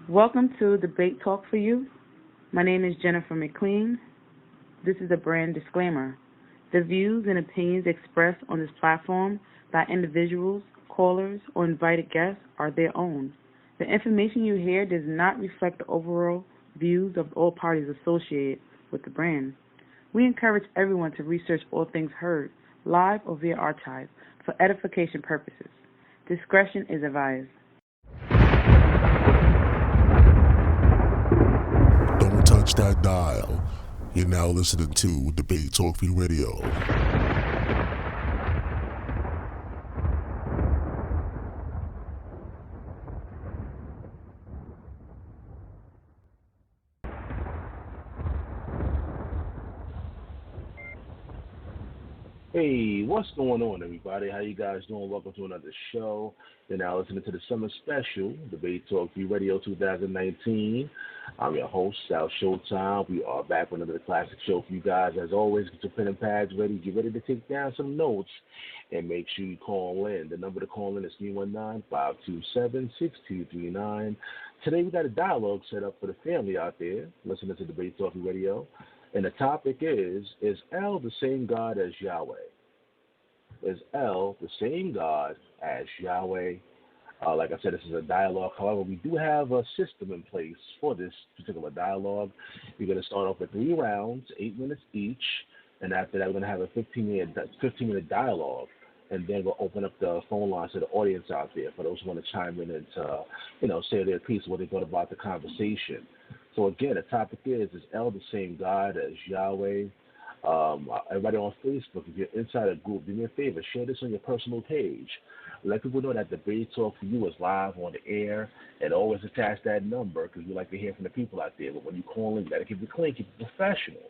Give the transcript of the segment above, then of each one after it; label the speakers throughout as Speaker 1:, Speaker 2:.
Speaker 1: Welcome to Debate Talk for You. My name is Jennifer McLean. This is a brand disclaimer. The views and opinions expressed on this platform by individuals, callers, or invited guests are their own. The information you hear does not reflect the overall views of all parties associated with the brand. We encourage everyone to research all things heard, live or via archive, for edification purposes. Discretion is advised.
Speaker 2: Don't touch that dial. You're now listening to Debate Talk for You Radio.
Speaker 3: Hey, what's going on, everybody? How you guys doing? Welcome to another show. You're now listening to the summer special, Debate Talk for You Radio 2019. I'm your host, Sal Showtime. We are back with another classic show for you guys. As always, get your pen and pads ready. Get ready to take down some notes and make sure you call in. The number to call in is 319-527-6239. Today, we got a dialogue set up for the family out there listening to Debate Talk for You Radio. And the topic is El the same God as Yahweh? Is El the same God as Yahweh? Like I said, this is a dialogue. However, we do have a system in place for this particular dialogue. We're going to start off with 3 rounds, 8 minutes each. And after that, we're going to have a 15-minute dialogue. And then we'll open up the phone lines to the audience out there for those who want to chime in and, say their piece, what they thought about the conversation. So again, the topic is El the same God as Yahweh? Everybody on Facebook, if you're inside a group, do me a favor, share this on your personal page. Let people know that Debate Talk for You is live on the air, and always attach that number because we like to hear from the people out there. But when you call in, you got to keep it clean, keep it professional.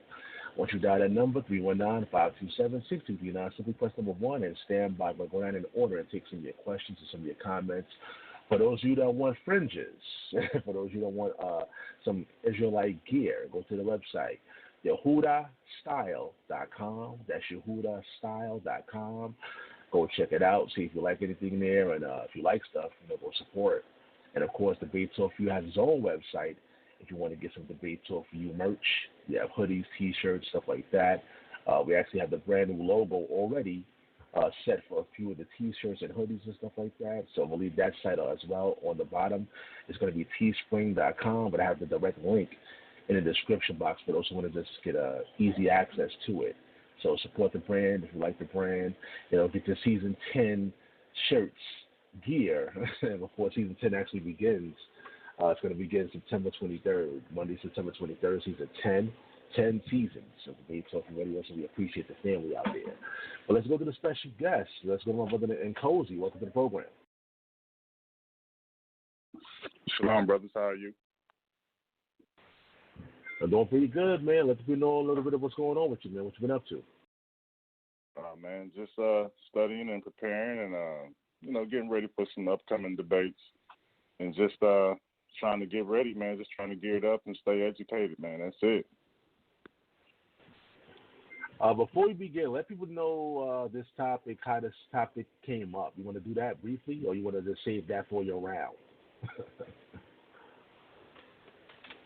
Speaker 3: Once you dial that number, 319-527-6239, simply press number 1 and stand by. We'll go down in order and take some of your questions and some of your comments. For those of you that want fringes, for those of you that want some Israelite gear, go to the website, YahudahStyle.com. That's YahudahStyle.com. Go check it out, see if you like anything there, and if you like stuff, go support. And, of course, Debate Talk for You has its own website if you want to get some Debate Talk for You merch. You have hoodies, T-shirts, stuff like that. We actually have the brand new logo already set for a few of the T-shirts and hoodies and stuff like that. So we'll leave that site as well on the bottom. It's going to be teespring.com, but I have the direct link in the description box for those who want to just get easy access to it. So support the brand if you like the brand. Get your Season 10 shirts, gear, before Season 10 actually begins. It's going to begin September 23rd, Monday, September 23rd, Season 10. 10 seasons of Debate Talk Radio, so we appreciate the family out there. But let's go to the special guest. Let's go to my brother Nkosi. Welcome to the program.
Speaker 4: Shalom, brothers. How are you?
Speaker 3: I'm doing pretty good, man. Let me know a little bit of what's going on with you, man. What you been up to?
Speaker 4: Man, just studying and preparing and, getting ready for some upcoming debates and just trying to get ready, man. Just trying to gear it up and stay educated, man. That's it.
Speaker 3: Before we begin, let people know this topic, how this topic came up. You want to do that briefly, or you want to just save that for your round?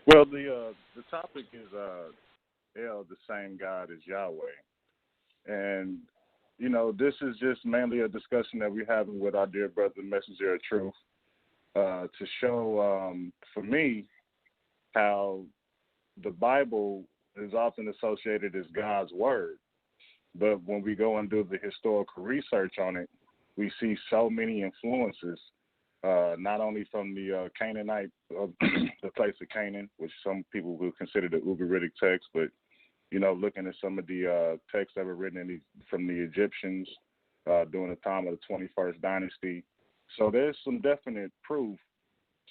Speaker 4: Well, the topic is El, the same God as Yahweh. And, this is just mainly a discussion that we're having with our dear brother, Messenger of Truth, to show, for me, how the Bible is often associated as God's word. But when we go and do the historical research on it, we see so many influences, not only from the Canaanite, the place of Canaan, which some people will consider the Ugaritic text, but, looking at some of the texts that were written from the Egyptians during the time of the 21st dynasty. So there's some definite proof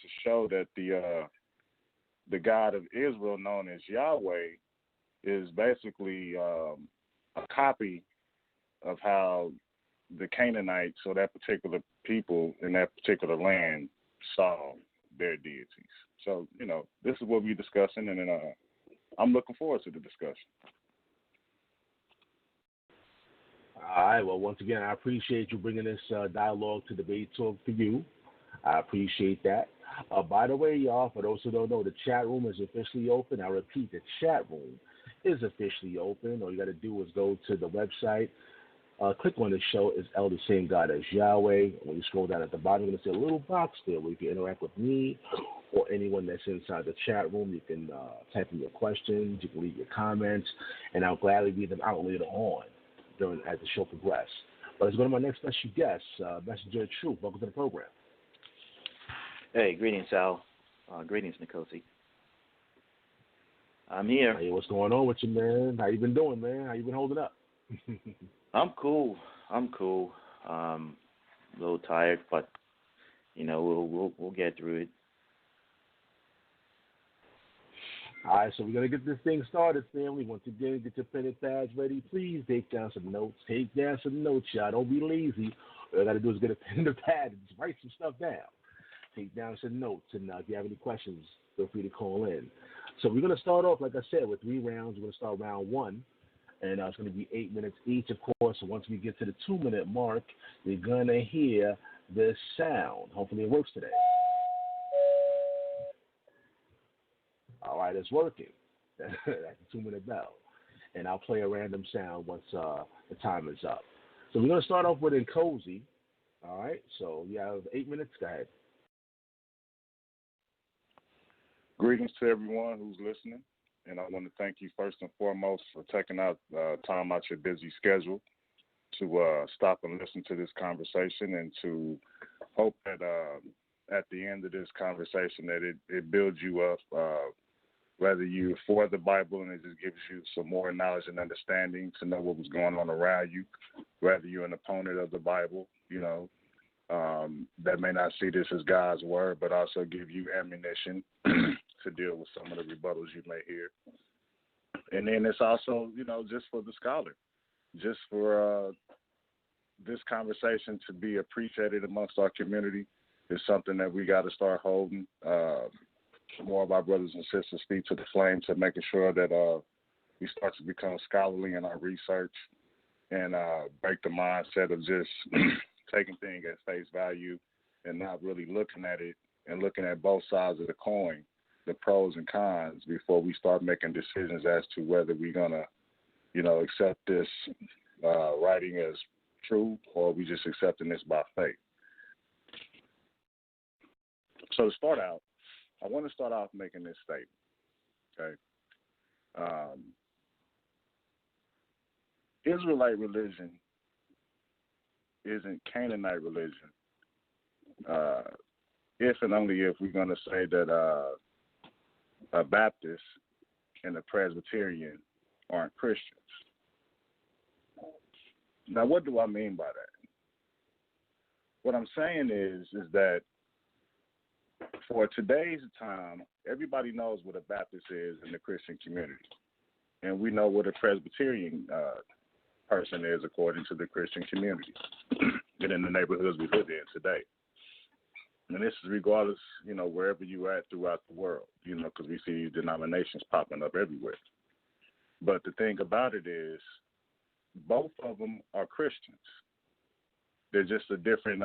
Speaker 4: to show that the God of Israel, known as Yahweh, is basically a copy of how the Canaanites, or that particular people in that particular land, saw their deities. So, this is what we're discussing, and then I'm looking forward to the discussion.
Speaker 3: All right. Well, once again, I appreciate you bringing this dialogue to Debate Talk for You. I appreciate that. By the way, y'all, for those who don't know, the chat room is officially open. I repeat, the chat room is officially open. All you got to do is go to the website, click on the show. It's El the Same God as Yahweh. When you scroll down at the bottom, you're going to see a little box there where you can interact with me or anyone that's inside the chat room. You can type in your questions. You can leave your comments, and I'll gladly read them out later on as the show progresses. But let's go to my next special guest, Messenger of Truth. Welcome to the program.
Speaker 5: Hey, greetings, Sal. Greetings, Nkosi. I'm here.
Speaker 3: Hey, what's going on with you, man? How you been doing, man? How you been holding up?
Speaker 5: I'm cool. A little tired, but we'll get through it.
Speaker 3: All right, so we're gonna get this thing started, family. Once again, get your pen and pads ready. Please take down some notes. Y'all. Don't be lazy. All I gotta do is get a pen and a pad and just write some stuff down. Take down some notes, and if you have any questions, feel free to call in. So we're going to start off, like I said, with 3 rounds. We're going to start round 1, and it's going to be 8 minutes each, of course. So once we get to the 2-minute mark, you're going to hear this sound. Hopefully it works today. All right, it's working. That's the 2-minute bell. And I'll play a random sound once the time is up. So we're going to start off with Nkosi. All right, so you have 8 minutes. Go ahead.
Speaker 4: Greetings to everyone who's listening, and I want to thank you first and foremost for taking out time out your busy schedule to stop and listen to this conversation, and to hope that at the end of this conversation that it builds you up, whether you're for the Bible and it just gives you some more knowledge and understanding to know what was going on around you, whether you're an opponent of the Bible, that may not see this as God's word, but also give you ammunition to deal with some of the rebuttals you may hear. And then it's also, just for the scholar, just for this conversation to be appreciated amongst our community is something that we got to start holding. More of our brothers and sisters speak to the flame to making sure that we start to become scholarly in our research and break the mindset of just taking things at face value and not really looking at it and looking at both sides of the coin, the pros and cons, before we start making decisions as to whether we're going to, accept this writing as true or we just accepting this by faith. So to start out, I want to start off making this statement, okay? Israelite religion isn't Canaanite religion, if and only if we're going to say that a Baptist and a Presbyterian aren't Christians. Now, what do I mean by that? What I'm saying is that for today's time, everybody knows what a Baptist is in the Christian community, and we know what a Presbyterian person is according to the Christian community and in the neighborhoods we live in today. And this is regardless, wherever you're at throughout the world, because we see denominations popping up everywhere. But the thing about it is both of them are Christians. They're just a different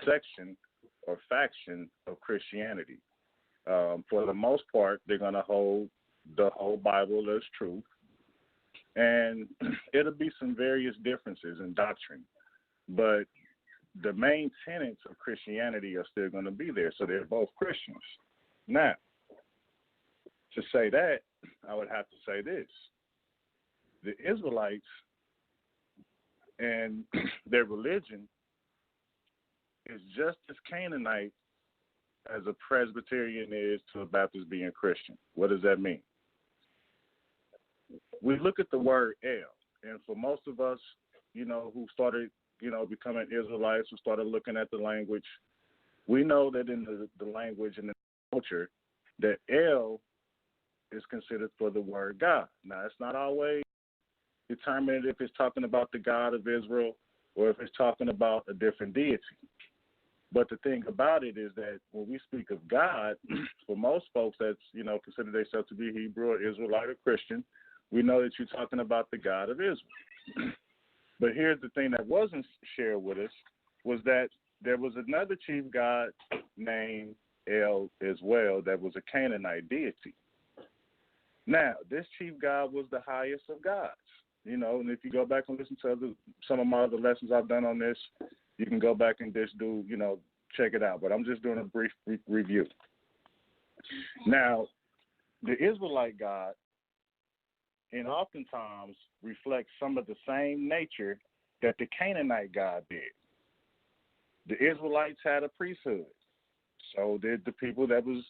Speaker 4: section or faction of Christianity. For the most part, they're going to hold the whole Bible as truth. And it'll be some various differences in doctrine. But the main tenets of Christianity are still going to be there. So they're both Christians. Now, to say that, I would have to say this. The Israelites and their religion is just as Canaanite as a Presbyterian is to a Baptist being Christian. What does that mean? We look at the word El, and for most of us, who started, becoming Israelites, who started looking at the language, we know that in the language and the culture that El is considered for the word God. Now, it's not always determined if it's talking about the God of Israel or if it's talking about a different deity. But the thing about it is that when we speak of God, for most folks that's, consider themselves to be Hebrew or Israelite or Christian, we know that you're talking about the God of Israel. But here's the thing that wasn't shared with us was that there was another chief god named El as well, that was a Canaanite deity. Now, this chief god was the highest of gods. And if you go back and listen to some of my other lessons I've done on this, you can go back and just do, check it out. But I'm just doing a brief review. Now, the Israelite God, and oftentimes reflects some of the same nature that the Canaanite God did. The Israelites had a priesthood. So did the people that was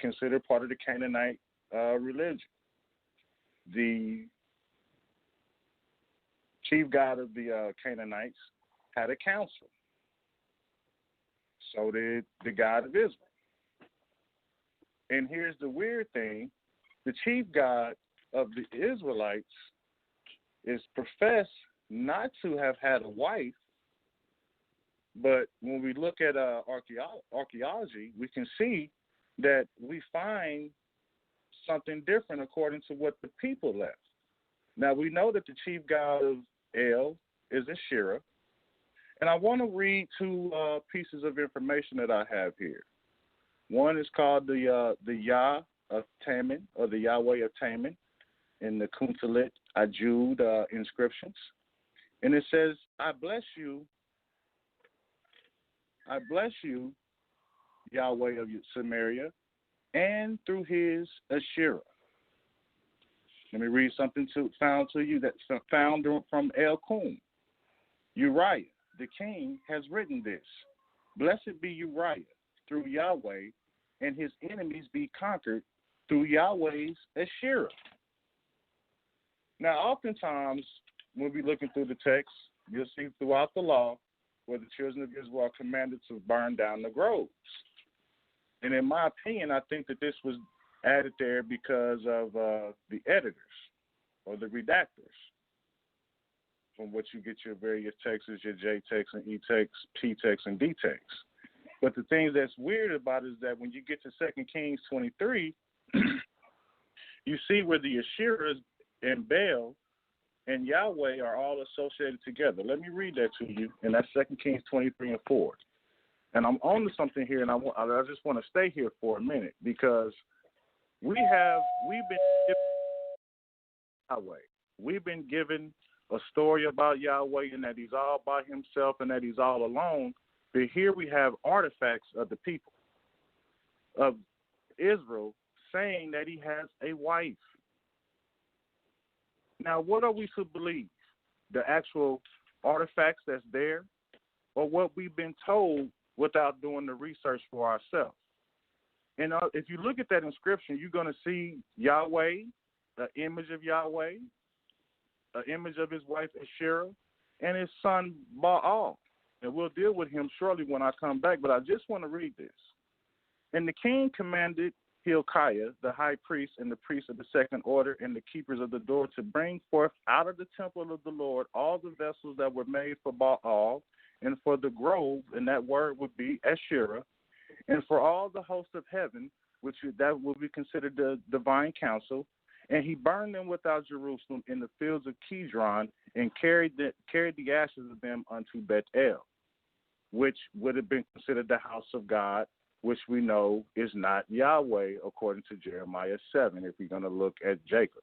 Speaker 4: considered part of the Canaanite religion. The chief god of the Canaanites had a council. So did the God of Israel. And here's the weird thing. The chief god of the Israelites is professed not to have had a wife, but when we look at archaeology, we can see that we find something different according to what the people left. Now, we know that the chief god of El is Asherah, and I want to read two pieces of information that I have here. One is called the Yah of Taman, or the Yahweh of Taman, in the Kuntalit Ajud inscriptions. And it says, I bless you, Yahweh of Samaria, and through his Asherah. Let me read something found from El Kum. Uriah, the king, has written this. Blessed be Uriah through Yahweh, and his enemies be conquered through Yahweh's Asherah. Now, oftentimes, when we're looking through the text, you'll see throughout the law where the children of Israel are commanded to burn down the groves. And in my opinion, I think that this was added there because of the editors or the redactors, from which you get your various texts, your J text and E text, P text and D text. But the thing that's weird about it is that when you get to 2 Kings 23, you see where the Asherahs and Baal and Yahweh are all associated together. Let me read that to you, and that's 2 Kings 23 and 4. And I'm on to something here, and I just want to stay here for a minute, because we've been given Yahweh. We've been given a story about Yahweh and that he's all by himself and that he's all alone. But here we have artifacts of the people of Israel saying that he has a wife. Now, what are we to believe? The actual artifacts that's there, or what we've been told without doing the research for ourselves? And if you look at that inscription, you're going to see Yahweh, the image of Yahweh, an image of his wife Asherah, and his son Baal. And we'll deal with him shortly when I come back, but I just want to read this. And the king commanded Hilkiah, the high priest, and the priests of the second order, and the keepers of the door, to bring forth out of the temple of the Lord all the vessels that were made for Baal and for the grove, and that word would be Asherah, and for all the host of heaven, that will be considered the divine council. And he burned them without Jerusalem in the fields of Kidron, and carried the ashes of them unto Bethel, which would have been considered the house of God, which we know is not Yahweh, according to Jeremiah 7, if we're going to look at Jacob.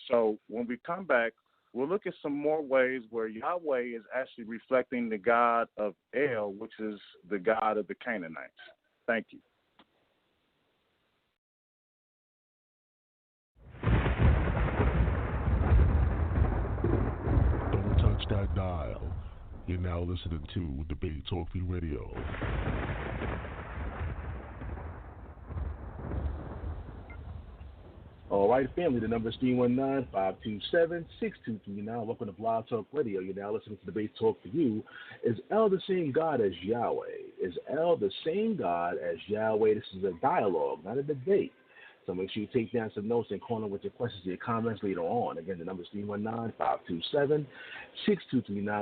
Speaker 4: So when we come back, we'll look at some more ways where Yahweh is actually reflecting the God of El, which is the God of the Canaanites. Thank you.
Speaker 2: Don't touch that dial. You're now listening to Debate Talk Free Radio.
Speaker 3: All right, family, the number is 319-527-6239. Welcome to Blog Talk Radio. You're now listening to Debate Talk for You. Is El the same God as Yahweh? Is El the same God as Yahweh? This is a dialogue, not a debate. So make sure you take down some notes and call in with your questions and your comments later on. Again, the number is 319-527-6239.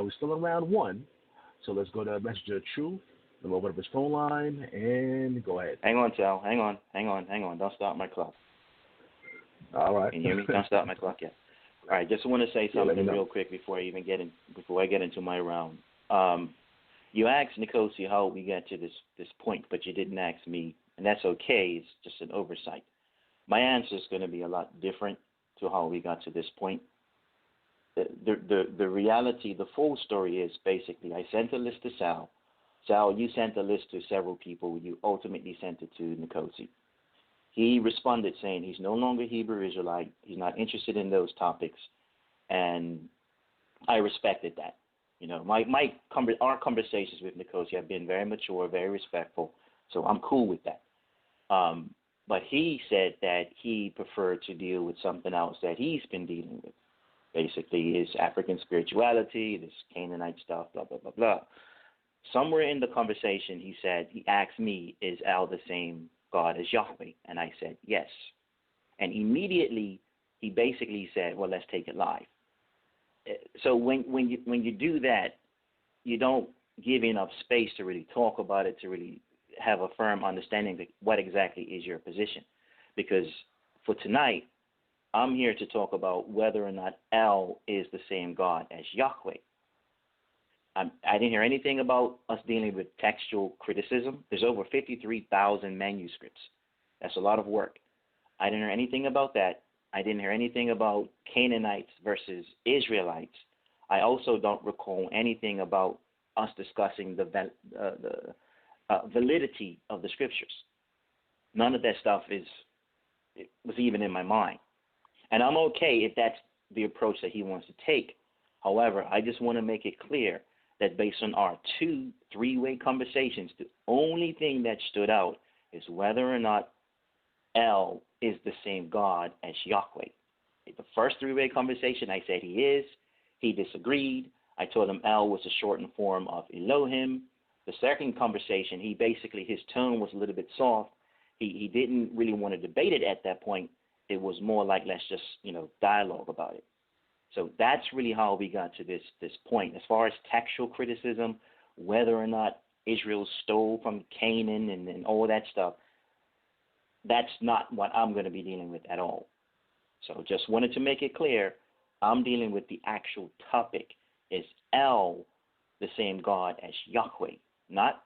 Speaker 3: We're still in round one. So let's go to Messenger of Truth. We'll open up his phone line and go ahead.
Speaker 5: Hang on, Sal. Hang on. Don't start my clock.
Speaker 3: All right.
Speaker 5: Can you hear me? Don't start my clock yet. All right. Just want to say something real quick before I get into my round. You asked Nkosi how we got to this point, but you didn't ask me, and that's okay. It's just an oversight. My answer is going to be a lot different to how we got to this point. The reality, the full story is basically I sent a list to Sal. Sal, you sent a list to several people. You ultimately sent it to Nkosi. He responded saying he's no longer Hebrew Israelite. He's not interested in those topics, and I respected that. You know, our conversations with Nkosi have been very mature, very respectful, so I'm cool with that. But he said that he preferred to deal with something else that he's been dealing with. Basically, his African spirituality, this Canaanite stuff, blah, blah, blah, blah. Somewhere in the conversation, he asked me, is Al the same God as Yahweh? And I said, yes. And immediately, he basically said, well, let's take it live. So when you do that, you don't give enough space to really talk about it, to really have a firm understanding of what exactly is your position. Because for tonight, I'm here to talk about whether or not El is the same God as Yahweh. I didn't hear anything about us dealing with textual criticism. There's over 53,000 manuscripts. That's a lot of work. I didn't hear anything about that. I didn't hear anything about Canaanites versus Israelites. I also don't recall anything about us discussing the validity of the scriptures. None of that stuff was even in my mind. And I'm okay if that's the approach that he wants to take. However, I just want to make it clear that based on our 2 3-way conversations, the only thing that stood out is whether or not El is the same God as Yahweh. The first 3-way conversation, I said he is. He disagreed. I told him El was a shortened form of Elohim. The second conversation, his tone was a little bit soft. He didn't really want to debate it at that point. It was more like, let's just, dialogue about it. So that's really how we got to this point. As far as textual criticism, whether or not Israel stole from Canaan and all that stuff, that's not what I'm going to be dealing with at all. So just wanted to make it clear, I'm dealing with the actual topic. Is El the same God as Yahweh? Not,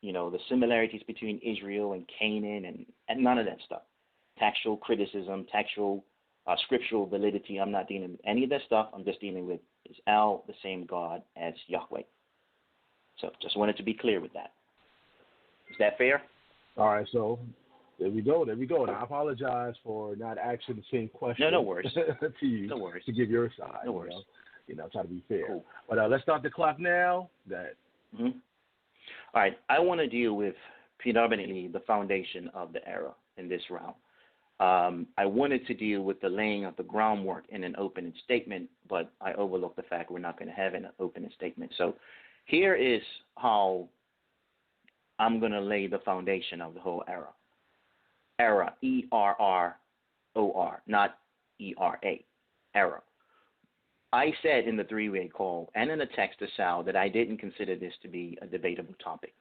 Speaker 5: the similarities between Israel and Canaan and none of that stuff. Textual criticism, textual scriptural validity, I'm not dealing with any of that stuff. I'm just dealing with, is El the same God as Yahweh? So just wanted to be clear with that. Is that fair?
Speaker 3: All right, so there we go. And I apologize for not asking the same question
Speaker 5: no worries.
Speaker 3: to you,
Speaker 5: no worries.
Speaker 3: to give your side.
Speaker 5: No worries.
Speaker 3: Try to be fair.
Speaker 5: Cool.
Speaker 3: But let's start the clock now.
Speaker 5: Mm-hmm. All right, I want to deal with predominantly the foundation of the era in this round. I wanted to deal with the laying of the groundwork in an opening statement, but I overlooked the fact we're not going to have an opening statement. So here is how I'm going to lay the foundation of the whole era. Era, E-R-R-O-R, not E-R-A, era. I said in the 3-way call and in a text to Sal that I didn't consider this to be a debatable topic.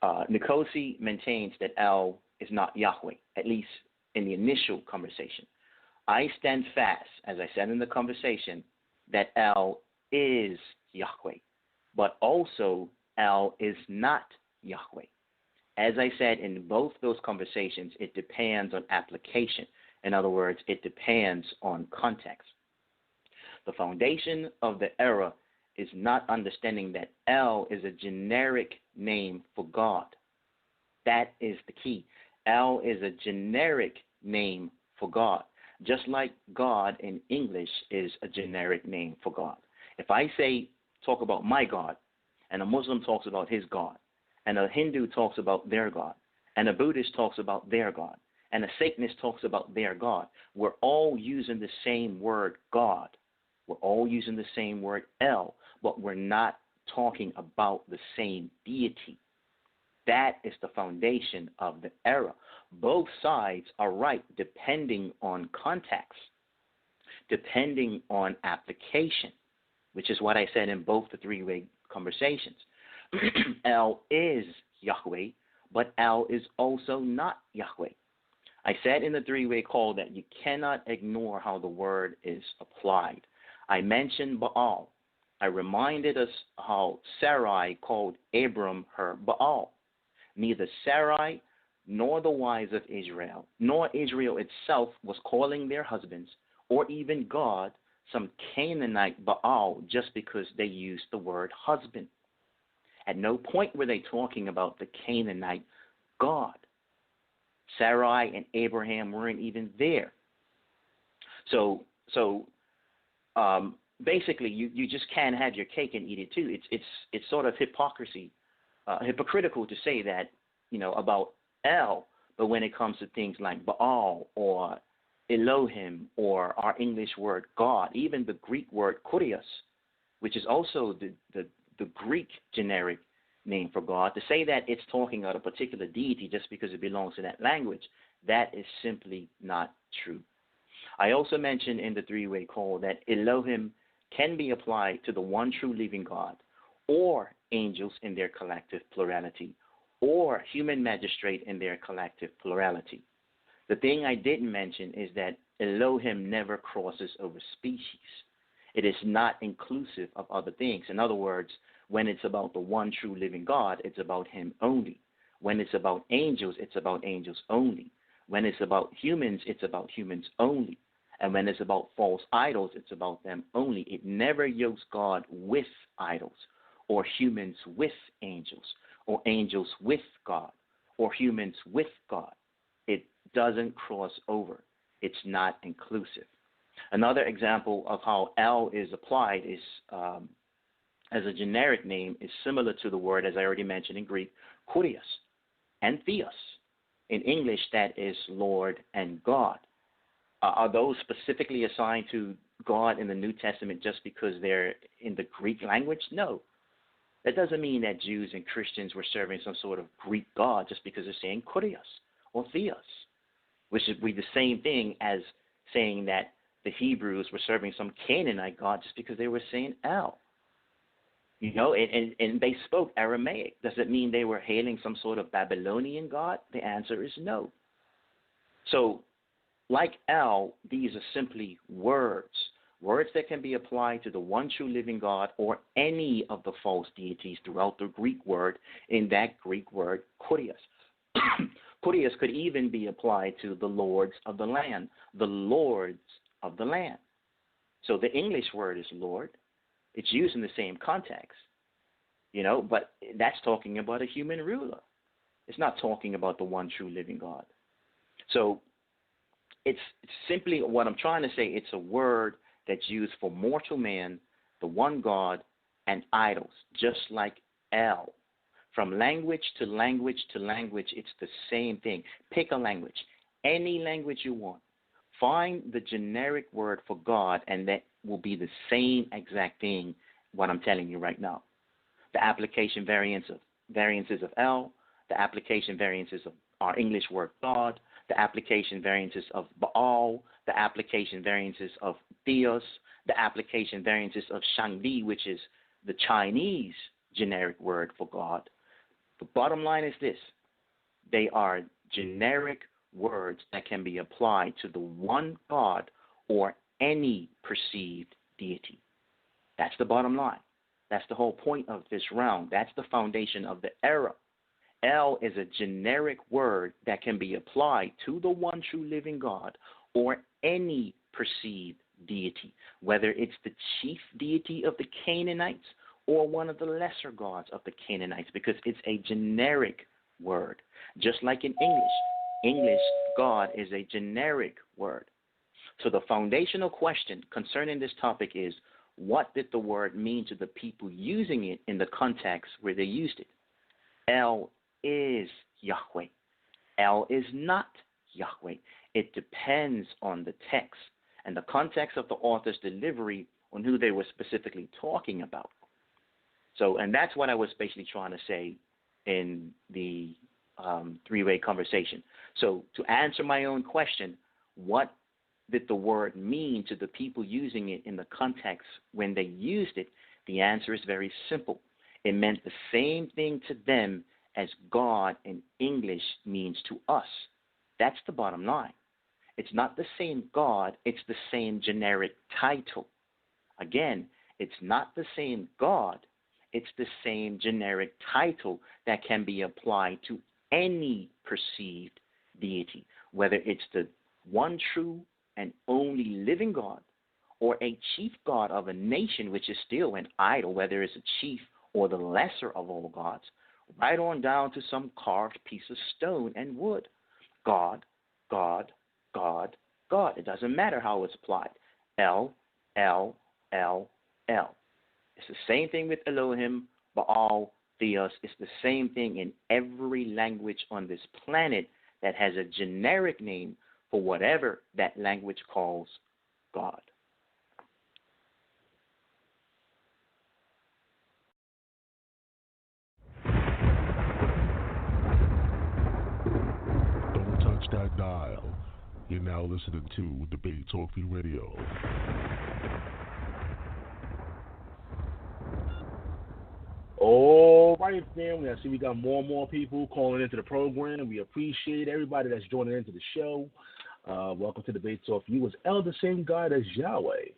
Speaker 5: Nkosi maintains that El is not Yahweh, at least in the initial conversation. I stand fast, as I said in the conversation, that El is Yahweh, but also El is not Yahweh. As I said in both those conversations, it depends on application. In other words, it depends on context. The foundation of the era is not understanding that El is a generic name for God. That is the key. El is a generic name for God, just like God in English is a generic name for God. If I talk about my God, and a Muslim talks about his God, and a Hindu talks about their God, and a Buddhist talks about their God, and a Satanist talks about their God, we're all using the same word God. We're all using the same word El, but we're not talking about the same deity. That is the foundation of the era. Both sides are right depending on context, depending on application, which is what I said in both the 3-way conversations. El is Yahweh, but El is also not Yahweh. I said in the 3-way call that you cannot ignore how the word is applied. I mentioned Baal. I reminded us how Sarai called Abram her Baal. Neither Sarai nor the wives of Israel, nor Israel itself was calling their husbands, or even God, some Canaanite Baal just because they used the word husband. At no point were they talking about the Canaanite God. Sarai and Abraham weren't even there. So basically, you just can't have your cake and eat it too. It's sort of hypocritical to say that, about El, but when it comes to things like Baal or Elohim or our English word God, even the Greek word kurios, which is also the Greek generic name for God, to say that it's talking about a particular deity just because it belongs to that language, that is simply not true. I also mentioned in the three-way call that Elohim can be applied to the one true living God, or angels in their collective plurality, or human magistrate in their collective plurality. The thing I didn't mention is that Elohim never crosses over species. It is not inclusive of other things. In other words, when it's about the one true living God, it's about him only. When it's about angels, it's about angels only. When it's about humans, it's about humans only. And when it's about false idols, it's about them only. It never yokes God with idols, or humans with angels, or angels with God, or humans with God. It doesn't cross over. It's not inclusive. Another example of how El is applied is as a generic name is similar to the word, as I already mentioned in Greek, kurios and theos. In English, that is Lord and God. Are those specifically assigned to God in the New Testament just because they're in the Greek language? No. That doesn't mean that Jews and Christians were serving some sort of Greek God just because they're saying kurios or theos, which would be the same thing as saying that the Hebrews were serving some Canaanite God just because they were saying El. And they spoke Aramaic. Does it mean they were hailing some sort of Babylonian God? The answer is no. So, like El, these are simply words that can be applied to the one true living God or any of the false deities throughout the Greek word, in that Greek word, kurios. Kurios could even be applied to the lords of the land, the lords of the land. So the English word is Lord. It's used in the same context, but that's talking about a human ruler. It's not talking about the one true living God. So it's simply what I'm trying to say. It's a word that's used for mortal man, the one God, and idols, just like El. From language to language to language, it's the same thing. Pick a language, any language you want. Find the generic word for God, and that will be the same exact thing, what I'm telling you right now. The application variances of El, the application variances of our English word God, the application variances of Baal, the application variances of Theos, the application variances of Shangdi, which is the Chinese generic word for God. The bottom line is this. They are generic words that can be applied to the one God or any perceived deity. That's the bottom line. That's the whole point of this round. That's the foundation of the era. El is a generic word that can be applied to the one true living God or any perceived deity, whether it's the chief deity of the Canaanites or one of the lesser gods of the Canaanites, because it's a generic word. Just like in English, God is a generic word. So the foundational question concerning this topic is, what did the word mean to the people using it in the context where they used it? El is Yahweh. El is not Yahweh. It depends on the text and the context of the author's delivery on who they were specifically talking about. So, and that's what I was basically trying to say in the three-way conversation. So to answer my own question, what did the word mean to the people using it in the context when they used it? The answer is very simple. It meant the same thing to them as God in English means to us. That's the bottom line. It's not the same God, it's the same generic title. Again, It's not the same God. It's the same generic title that can be applied to any perceived deity, whether it's the one true and only living God, or a chief god of a nation, which is still an idol, whether it's a chief or the lesser of all gods, right on down to some carved piece of stone and wood. God, God, God, God. It doesn't matter how it's applied. El, El, El, El. It's the same thing with Elohim, Baal, Theos. It's the same thing in every language on this planet that has a generic name for whatever that language calls God.
Speaker 2: Don't touch that dial. You're now listening to Debate Talk Free Radio.
Speaker 3: All right, family. I see we got more and more people calling into the program. We appreciate everybody that's joining into the show. Welcome to Debate Talk for You. Is El the same God as Yahweh?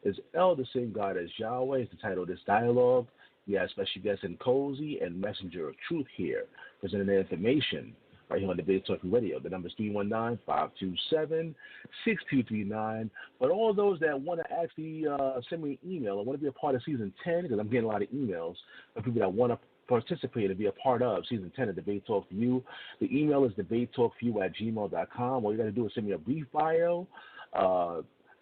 Speaker 3: Is El the same God as Yahweh? Is the title of this dialogue. We have special guests Nkosi and Messenger of Truth here, presenting their information right here on Debate Talk Radio. The number is 319-527-6239. But all those that want to actually send me an email, I want to be a part of Season 10, because I'm getting a lot of emails of people that want to participate and be a part of Season 10 of Debate Talk for You. The email is debatetalkforyou@gmail.com. All you got to do is send me a brief bio,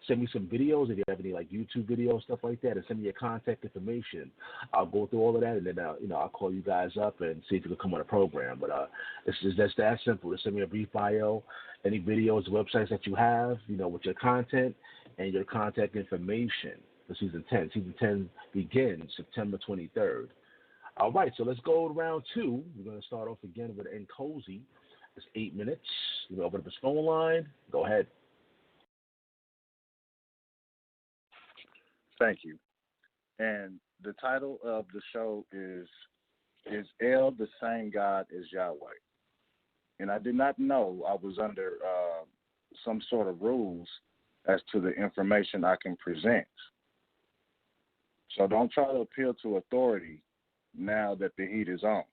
Speaker 3: send me some videos if you have any like YouTube videos, stuff like that, and send me your contact information. I'll go through all of that, and then I'll call you guys up and see if you can come on the program. But it's just that simple. Just send me a brief bio, any videos, websites that you have, with your content and your contact information for Season 10. Season 10 begins September 23rd. All right, so let's go to round two. We're going to start off again with Nkosi. It's 8 minutes. You can open up the phone line. Go ahead.
Speaker 4: Thank you. And the title of the show is El the same God as Yahweh? And I did not know I was under some sort of rules as to the information I can present. So don't try to appeal to authority now that the heat is on,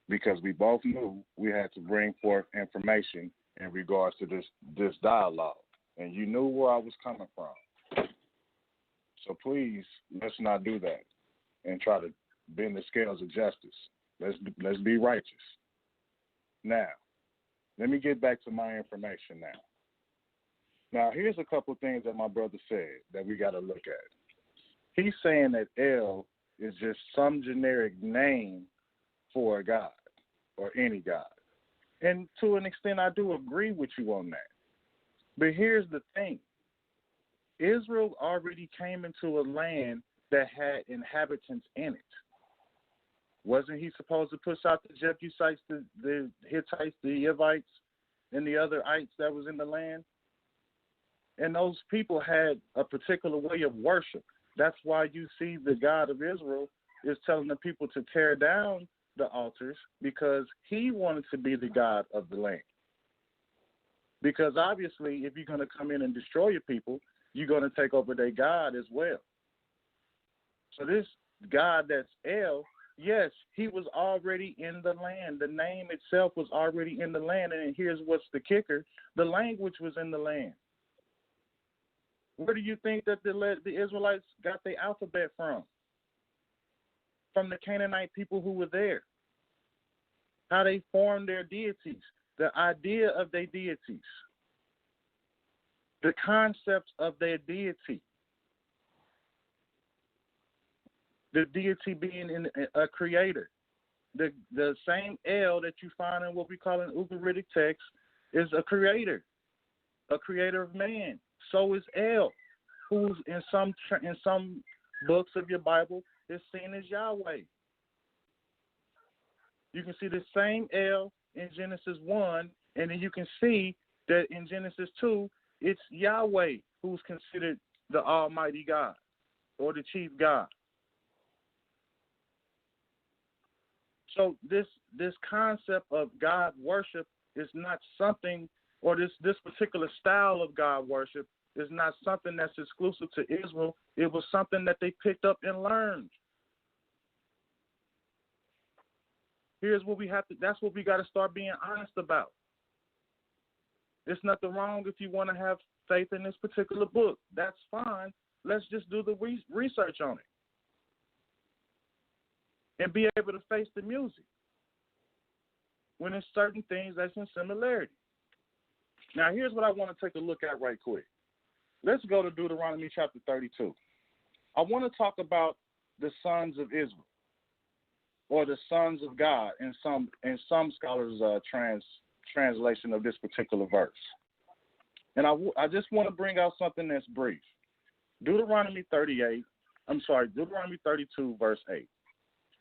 Speaker 4: because we both knew we had to bring forth information in regards to this dialogue, and you knew where I was coming from. So please, let's not do that and try to bend the scales of justice. Let's be righteous. Now, let me get back to my information now. Now, here's a couple of things that my brother said that we got to look at. He's saying that El is just some generic name for a God or any God. And to an extent, I do agree with you on that. But here's the thing. Israel already came into a land that had inhabitants in it. Wasn't he supposed to push out the Jebusites, the Hittites, the Hivites, and the other ites that was in the land? And those people had a particular way of worship. That's why you see the God of Israel is telling the people to tear down the altars, because he wanted to be the God of the land. Because obviously, if you're going to come in and destroy your people, you're going to take over their God as well. So this God that's El, yes, he was already in the land. The name itself was already in the land. And here's what's the kicker. The language was in the land. Where do you think that the Israelites got their alphabet from? From the Canaanite people who were there. How they formed their deities. The idea of their deities. The concept of their deity. The deity being a creator. The same El that you find in what we call an Ugaritic text is a creator of man. So is El, who's in some books of your Bible is seen as Yahweh. You can see the same El in Genesis 1, and then you can see that in Genesis 2, it's Yahweh who's considered the Almighty God or the chief God. So this concept of God worship is not something, or this particular style of God worship is not something that's exclusive to Israel. It was something that they picked up and learned. Here's what we have to, that's what we got to start being honest about. There's nothing wrong if you want to have faith in this particular book. That's fine. Let's just do the research on it and be able to face the music when there's certain things that's in similarity. Now, here's what I want to take a look at right quick. Let's go to Deuteronomy chapter 32. I want to talk about the sons of Israel, or the sons of God in some scholars' translation of this particular verse. And I just want to bring out something that's brief. Deuteronomy 32, verse 8.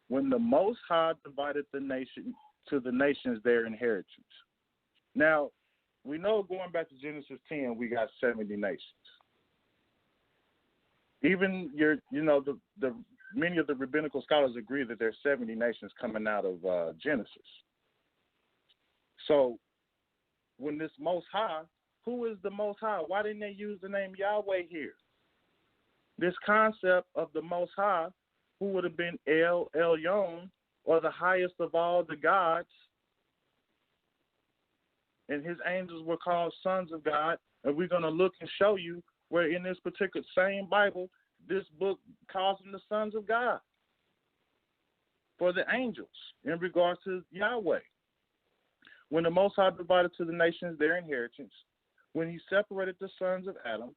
Speaker 4: When the Most High divided the nation to the nations their inheritance. Now, we know going back to Genesis 10, we got 70 nations. Even the many of the rabbinical scholars agree that there's 70 nations coming out of Genesis. So, when this Most High, who is the Most High? Why didn't they use the name Yahweh here? This concept of the Most High, who would have been El Elyon, or the highest of all the gods, and his angels were called sons of God. And we're going to look and show you where in this particular same Bible, this book calls them the sons of God for the angels in regards to Yahweh. When the Most High divided to the nations their inheritance, when he separated the sons of Adam,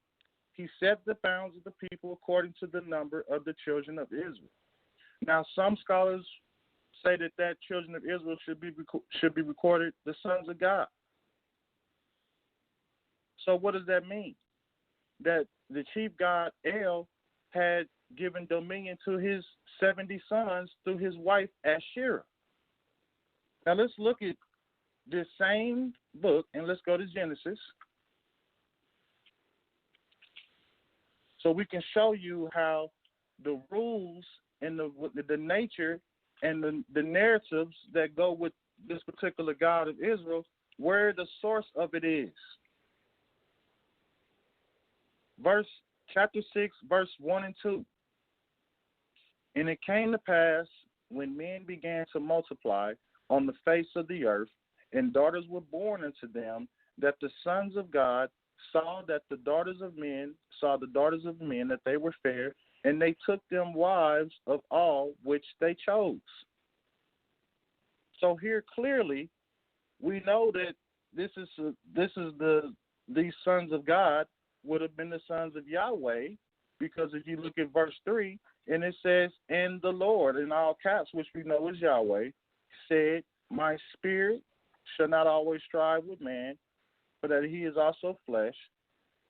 Speaker 4: he set the bounds of the people according to the number of the children of Israel. Now, some scholars say that children of Israel should be recorded the sons of God. So what does that mean? That the chief god El had given dominion to his 70 sons through his wife Asherah. Now let's look at this same book and let's go to Genesis, so we can show you how the rules and the nature and the narratives that go with this particular God of Israel, where the source of it is. Chapter 6, verse 1 and 2. And it came to pass, when men began to multiply on the face of the earth, and daughters were born unto them, that the sons of God saw that the daughters of men that they were fair, and they took them wives of all which they chose. So here clearly we know that these sons of God would have been the sons of Yahweh, because if you look at verse 3, and it says, and the Lord, in all caps, which we know is Yahweh, said, my spirit shall not always strive with man, for that he is also flesh,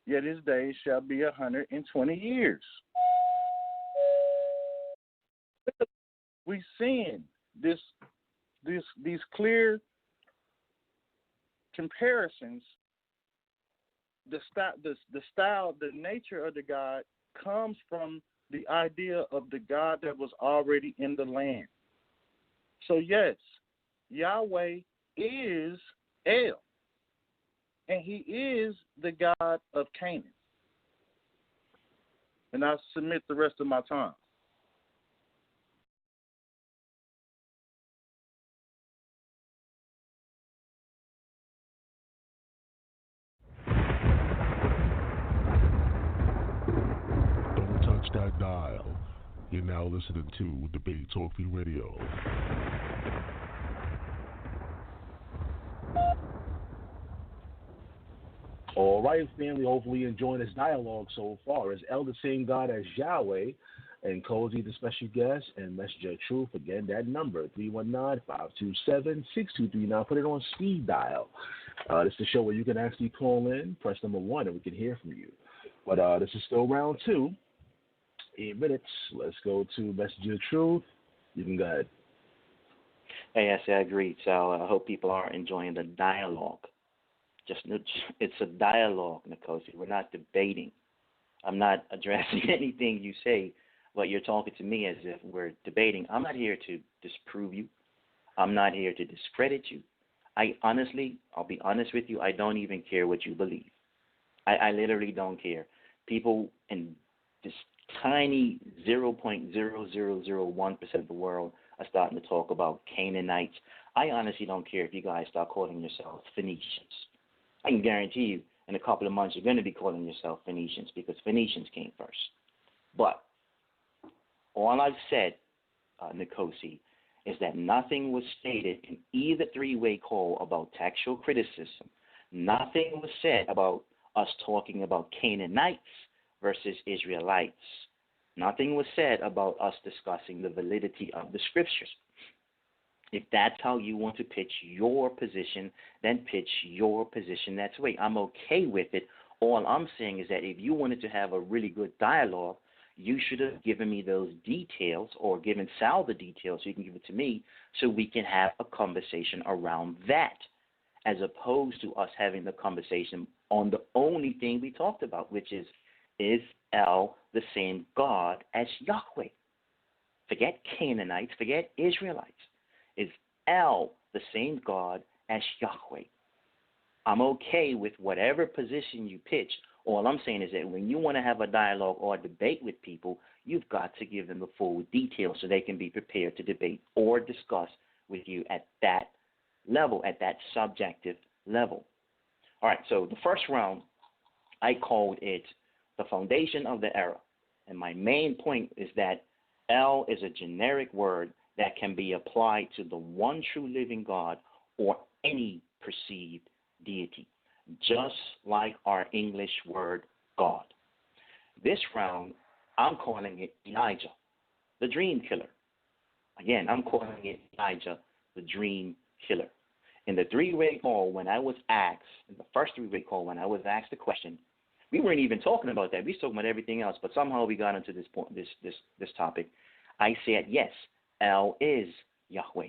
Speaker 4: yet his days shall be 120 years. We seeing these clear comparisons. The style, the nature of the God comes from the idea of the God that was already in the land. So yes, Yahweh is El, and he is the God of Canaan. And I submit the rest of my time.
Speaker 2: Don't touch that dial. You're now listening to Debate Talk Free Radio.
Speaker 3: All right, family. Hopefully you're enjoying this dialogue so far. Is El the same God as Yahweh? And Nkosi, the special guest, and Messenger of Truth. Again, that number, 319-527-6239. Put it on speed dial. This is the show where you can actually call in, press number 1, and we can hear from you. But this is still round 2. 8 minutes. Let's go to Messenger of Truth. You can go ahead.
Speaker 5: Hey, I agreed. So I hope people are enjoying the dialogue. It's a dialogue, Nkosi. We're not debating. I'm not addressing anything you say, but you're talking to me as if we're debating. I'm not here to disprove you. I'm not here to discredit you. I'll be honest with you, I don't even care what you believe. I literally don't care. People in this tiny 0.0001% of the world are starting to talk about Canaanites. I honestly don't care if you guys start calling yourselves Phoenicians. I can guarantee you in a couple of months you're going to be calling yourself Phoenicians because Phoenicians came first. But all I've said, Nkosi, is that nothing was stated in either three-way call about textual criticism. Nothing was said about us talking about Canaanites versus Israelites. Nothing was said about us discussing the validity of the scriptures. If that's how you want to pitch your position, then pitch your position that way. I'm okay with it. All I'm saying is that if you wanted to have a really good dialogue, you should have given me those details or given Sal the details so you can give it to me so we can have a conversation around that, as opposed to us having the conversation on the only thing we talked about, which is El the same God as Yahweh? Forget Canaanites, forget Israelites. Is El the same God as Yahweh? I'm okay with whatever position you pitch. All I'm saying is that when you want to have a dialogue or a debate with people, you've got to give them the full details so they can be prepared to debate or discuss with you at that level, at that subjective level. All right, so the first round, I called it the foundation of the era. And my main point is that El is a generic word that can be applied to the one true living God or any perceived deity, just like our English word God. This round, I'm calling it Elijah, the dream killer. Again, I'm calling it Elijah, the dream killer. In the three-way call, when I was asked, in the first three-way call, when I was asked the question, we weren't even talking about that. We were talking about everything else, but somehow we got into this point, this topic. I said, yes, El is Yahweh.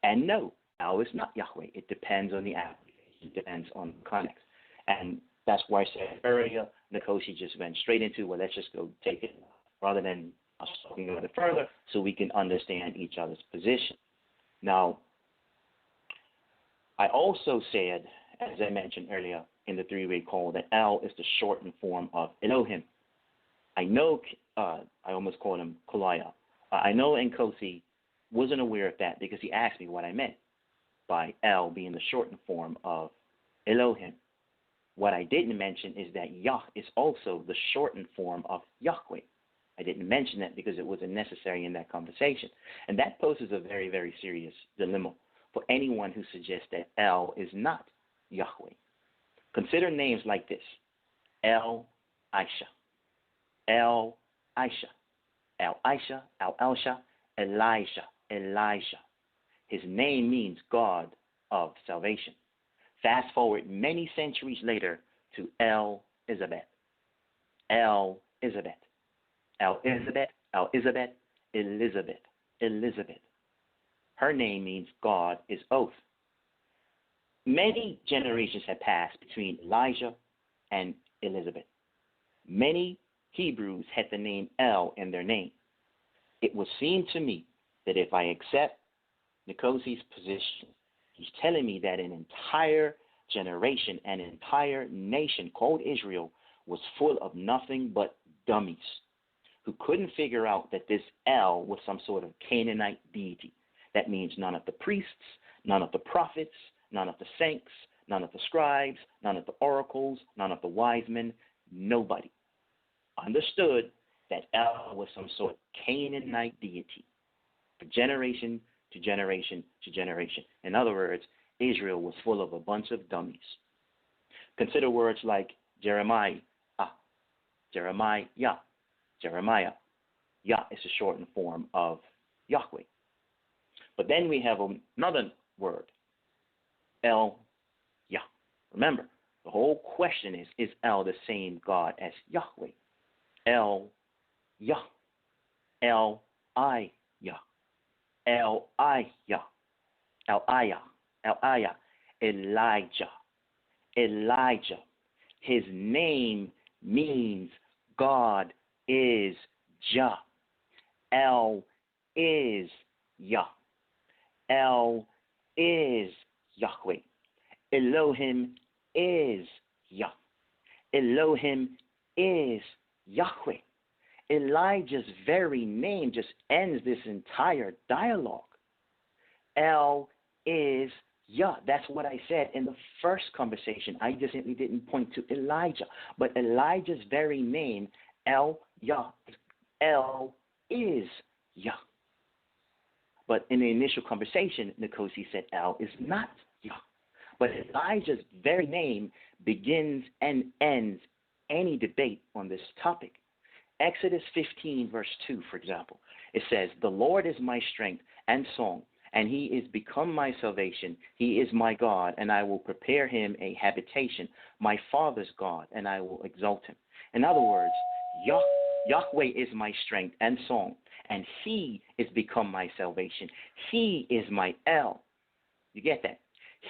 Speaker 5: And no, El is not Yahweh. It depends on the application. It depends on the context. And that's why I said earlier, Nkosi just went straight into, well, let's just go take it, rather than us talking about it further so we can understand each other's position. Now, I also said, as I mentioned earlier in the three-way call, that El is the shortened form of Elohim. I know, I almost called him Kulaya. I know Nkosi wasn't aware of that because he asked me what I meant by El being the shortened form of Elohim. What I didn't mention is that Yah is also the shortened form of Yahweh. I didn't mention that because it wasn't necessary in that conversation. And that poses a very, very serious dilemma for anyone who suggests that El is not Yahweh. Consider names like this: El Aisha, El Aisha, El Aisha, El Elsha, Elijah, Elijah. His name means God of salvation. Fast forward many centuries later to El Elizabeth. El Elizabeth. El Elizabeth, El Elizabeth, Elizabeth, Elizabeth. Her name means God is oath. Many generations have passed between Elijah and Elizabeth. Many Hebrews had the name El in their name. It would seem to me that if I accept Nkosi's position, he's telling me that an entire generation, an entire nation called Israel was full of nothing but dummies who couldn't figure out that this El was some sort of Canaanite deity. That means none of the priests, none of the prophets, none of the saints, none of the scribes, none of the oracles, none of the wise men, nobody understood that El was some sort of Canaanite deity for generation to generation to generation. In other words, Israel was full of a bunch of dummies. Consider words like Jeremiah, Jeremiah, Jeremiah. Yah is a shortened form of Yahweh. But then we have another word, El Yah. Remember, the whole question is El the same God as Yahweh? El Yah. El I Yah. El I Yah. El Ayah. El Ayah. Elijah. Elijah. His name means God is Jah. El is Yah. El is Yahweh. Elohim is Yah. Elohim is Yahweh. Elijah's very name just ends this entire dialogue. El is Yah. That's what I said in the first conversation. I just simply didn't point to Elijah. But Elijah's very name, El Yah, El is Yah. But in the initial conversation, Nkosi said El is not Yah. But Elijah's very name begins and ends any debate on this topic. Exodus 15, verse 2, for example, it says, "The Lord is my strength and song, and he is become my salvation. He is my God, and I will prepare him a habitation, my father's God, and I will exalt him." In other words, Yahweh is my strength and song, and he is become my salvation. He is my El. You get that?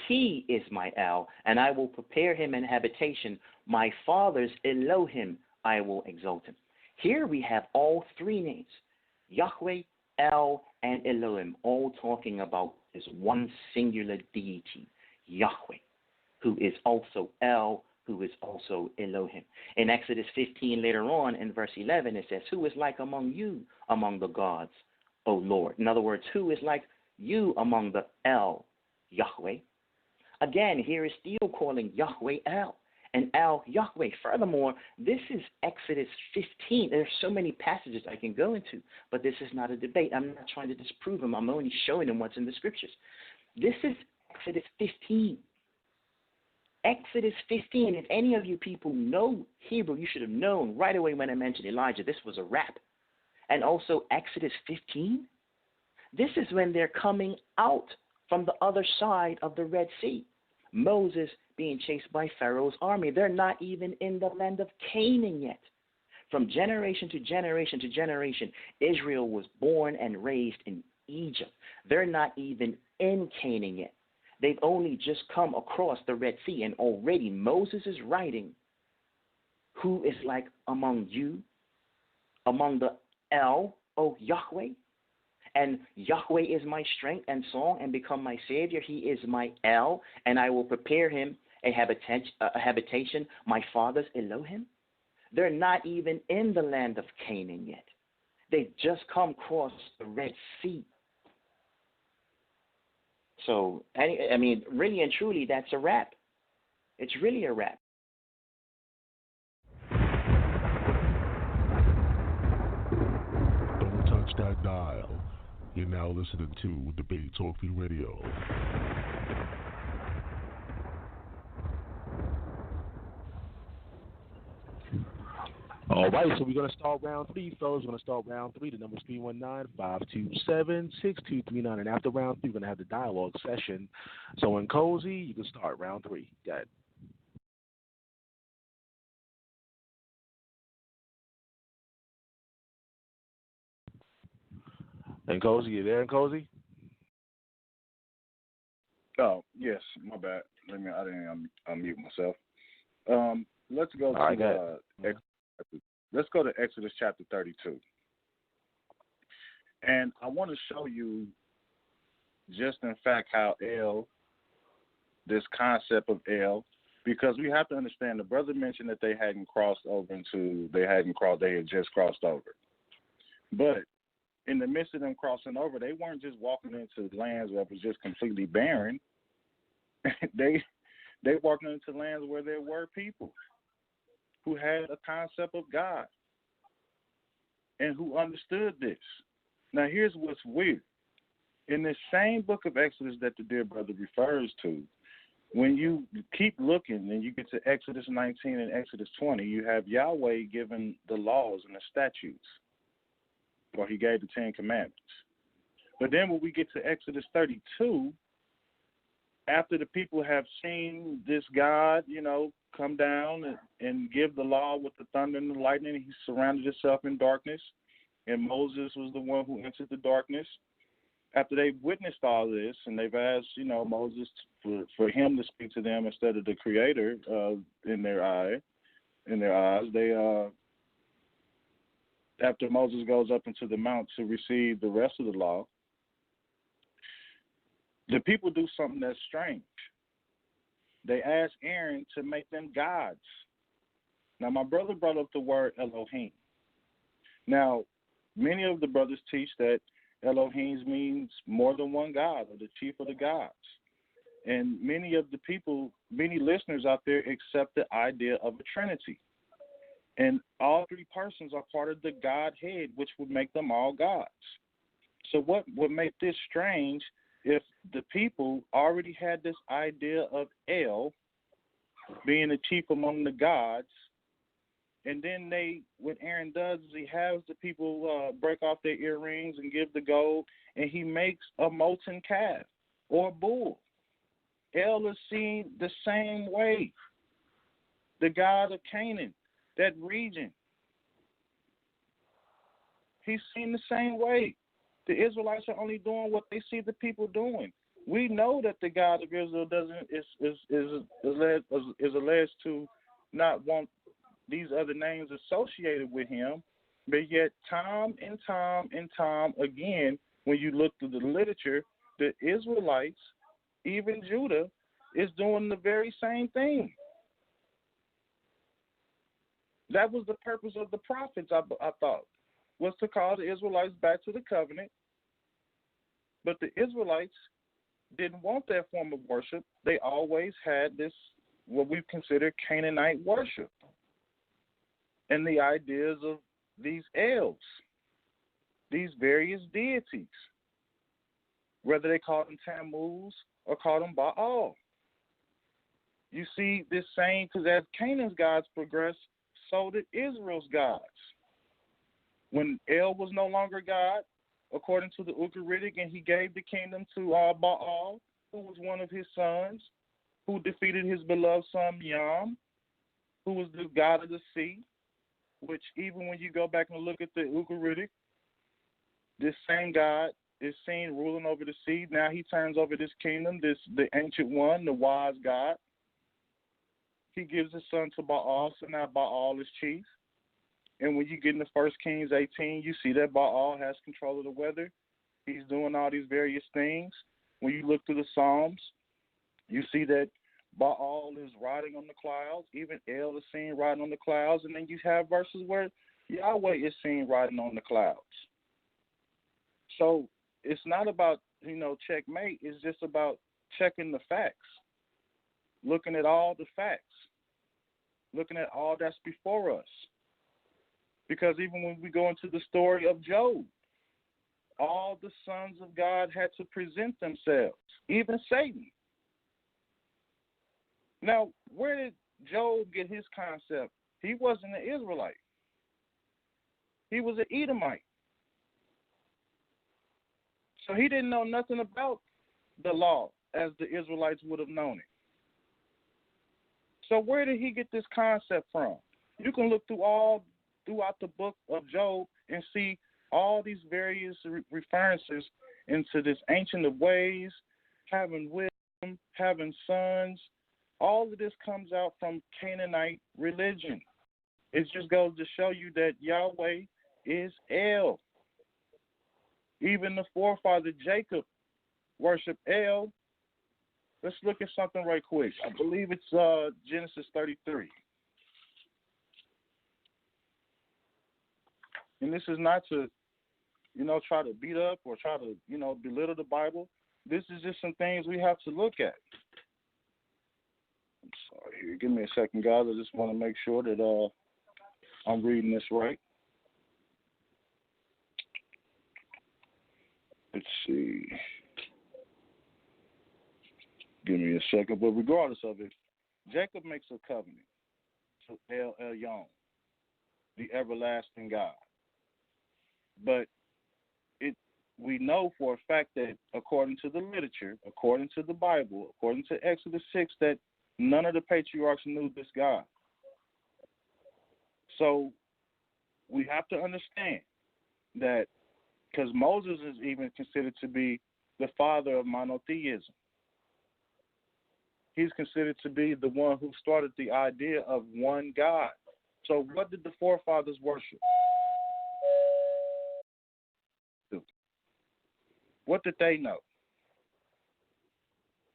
Speaker 5: He is my El, and I will prepare him an habitation, my father's Elohim, I will exalt him. Here we have all three names, Yahweh, El, and Elohim, all talking about this one singular deity, Yahweh, who is also El, who is also Elohim. In Exodus 15, later on, in verse 11, it says, "Who is like among you among the gods, O Lord?" In other words, who is like you among the El, Yahweh? Again, here is still calling Yahweh El, and El Yahweh. Furthermore, this is Exodus 15. There are so many passages I can go into, but this is not a debate. I'm not trying to disprove them. I'm only showing them what's in the scriptures. This is Exodus 15. Exodus 15. If any of you people know Hebrew, you should have known right away when I mentioned Elijah, this was a rap. And also Exodus 15. This is when they're coming out from the other side of the Red Sea. Moses being chased by Pharaoh's army. They're not even in the land of Canaan yet. From generation to generation to generation, Israel was born and raised in Egypt. They're not even in Canaan yet. They've only just come across the Red Sea, and already Moses is writing, "Who is like among you, among the El, O Yahweh? And Yahweh is my strength and song and become my Savior. He is my El, and I will prepare him a habitation, my father's Elohim." They're not even in the land of Canaan yet. They've just come across the Red Sea. So, I mean, really and truly, that's a wrap. It's really a wrap.
Speaker 2: Don't touch that dial. You're now listening to Debate Talk Free Radio.
Speaker 3: All right, so we're going to start round three, fellas. We're going to start round three. The number is 319-527-6239. And after round three, we're going to have the dialogue session. So Nkosi, you can start round three. Go ahead. Nkosi, you there, Nkosi?
Speaker 4: Oh, yes, my bad. I didn't unmute myself. Let's go let's go to Exodus chapter 32. And I want to show you just in fact how this concept of El, because we have to understand the brother mentioned that they had just crossed over. But in the midst of them crossing over, they weren't just walking into lands that was just completely barren. they walking into lands where there were people who had a concept of God and who understood this. Now, here's what's weird. In the same book of Exodus that the dear brother refers to, when you keep looking and you get to Exodus 19 and Exodus 20, you have Yahweh giving the laws and the statutes, or he gave the 10 Commandments. But then when we get to Exodus 32, after the people have seen this God, come down and give the law with the thunder and the lightning, he surrounded himself in darkness, and Moses was the one who entered the darkness. After they've witnessed all this and they've asked, Moses for him to speak to them instead of the Creator in their eyes, they after Moses goes up into the mount to receive the rest of the law, the people do something that's strange. They ask Aaron to make them gods. Now, my brother brought up the word Elohim. Now, many of the brothers teach that Elohim means more than one God, or the chief of the gods. And many of the people, many listeners out there accept the idea of a Trinity. And all three persons are part of the Godhead, which would make them all gods. So what would make this strange if the people already had this idea of El being the chief among the gods, and then what Aaron does is he has the people break off their earrings and give the gold, and he makes a molten calf or a bull. El is seen the same way. The god of Canaan, that region, he's seen the same way. The Israelites are only doing what they see the people doing. We know that the God of Israel is alleged to not want these other names associated with him, but yet time and time again, when you look through the literature, the Israelites, even Judah, is doing the very same thing. That was the purpose of the prophets, I thought, was to call the Israelites back to the covenant. But the Israelites didn't want that form of worship. They always had this, what we consider Canaanite worship, and the ideas of these elves, these various deities, whether they call them Tammuz or call them Baal. You see this same, because as Canaan's gods progressed, so did Israel's gods. When El was no longer God, according to the Ugaritic, and he gave the kingdom to Baal, who was one of his sons, who defeated his beloved son Yam, who was the god of the sea, which even when you go back and look at the Ugaritic, this same God is seen ruling over the sea. Now he turns over this kingdom, the ancient one, the wise God. He gives his son to Baal, so now Baal is chief. And when you get into 1 Kings 18, you see that Baal has control of the weather. He's doing all these various things. When you look through the Psalms, you see that Baal is riding on the clouds. Even El is seen riding on the clouds. And then you have verses where Yahweh is seen riding on the clouds. So it's not about, checkmate. It's just about checking the facts, looking at all the facts, looking at all that's before us. Because even when we go into the story of Job, all the sons of God had to present themselves, even Satan. Now, where did Job get his concept? He wasn't an Israelite. He was an Edomite. So he didn't know nothing about the law as the Israelites would have known it. So where did he get this concept from? You can look throughout the book of Job and see all these various references into this ancient of ways, having wisdom, having sons. All of this comes out from Canaanite religion. It just goes to show you that Yahweh is El. Even the forefather Jacob worshiped El. Let's look at something right quick. I believe it's Genesis 33. And this is not to, try to beat up or try to, belittle the Bible. This is just some things we have to look at. I'm sorry here. Give me a second, guys. I just want to make sure that I'm reading this right. Let's see. Give me a second. But regardless of it, Jacob makes a covenant to El Elyon, the everlasting God. But we know for a fact that according to the literature, according to the Bible, according to Exodus 6, that none of the patriarchs knew this God. So we have to understand that, because Moses is even considered to be the father of monotheism. He's considered to be the one who started the idea of one God. So what did the forefathers worship? What did they know?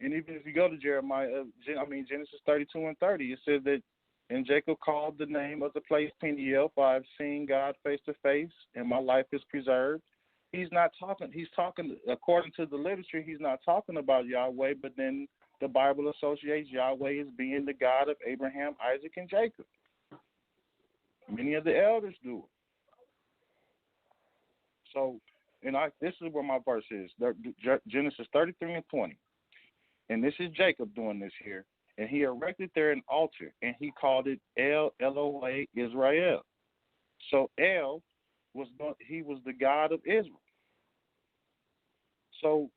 Speaker 4: And even if you go to Genesis 32 and 30, it says that And Jacob called the name of the place Peniel, for I've seen God face to face, and my life is preserved. He's talking, according to the literature, he's not talking about Yahweh, but then the Bible associates Yahweh as being the God of Abraham, Isaac, and Jacob. Many of the elders do it. So, this is where my verse is, Genesis 33 and 20. And this is Jacob doing this here. And he erected there an altar, and he called it El Elohe Israel. So El was the God of Israel. So,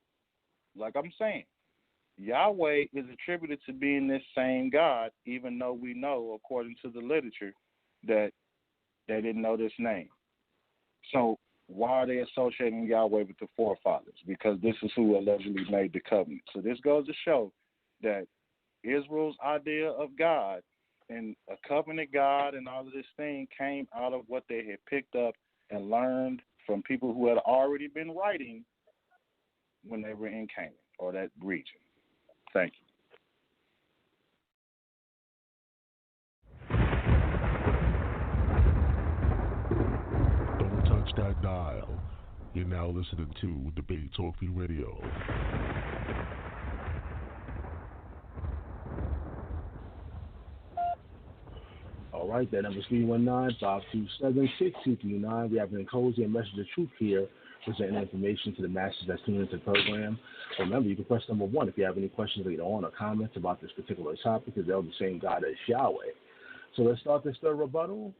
Speaker 4: like I'm saying, Yahweh is attributed to being this same God, even though we know, according to the literature, that they didn't know this name. So why are they associating Yahweh with the forefathers? Because this is who allegedly made the covenant. So this goes to show that Israel's idea of God and a covenant God and all of this thing came out of what they had picked up and learned from people who had already been writing when they were in Canaan or that region. Thank you.
Speaker 2: Don't touch that dial. You're now listening to Debate Talk Radio.
Speaker 3: All right, that number is 319-527-6239. We have an Nkosi and Message of Truth here, presenting information to the masses that's tuning into the program. Remember, you can press number 1 if you have any questions later on or comments about this particular topic, because they're the same God as Yahweh. So let's start this third round.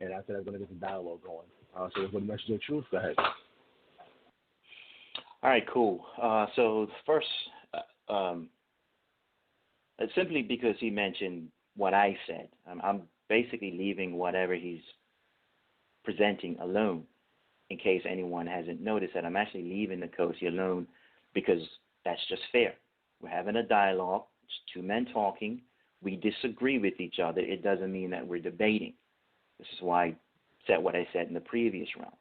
Speaker 3: And after that, we're going to get the dialogue going. So with the Message of Truth, go ahead.
Speaker 5: All right, cool. So first, simply because he mentioned what I said, I'm basically leaving whatever he's presenting alone, in case anyone hasn't noticed that I'm actually leaving Nkosi alone, because that's just fair. We're having a dialogue. It's two men talking. We disagree with each other. It doesn't mean that we're debating. This is why I said what I said in the previous round.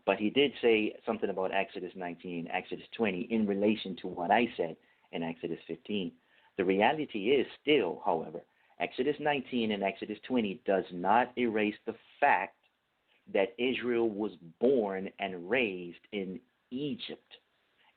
Speaker 5: But he did say something about Exodus 19, Exodus 20, in relation to what I said in Exodus 15. The reality is still, however, Exodus 19 and Exodus 20 does not erase the fact that Israel was born and raised in Egypt.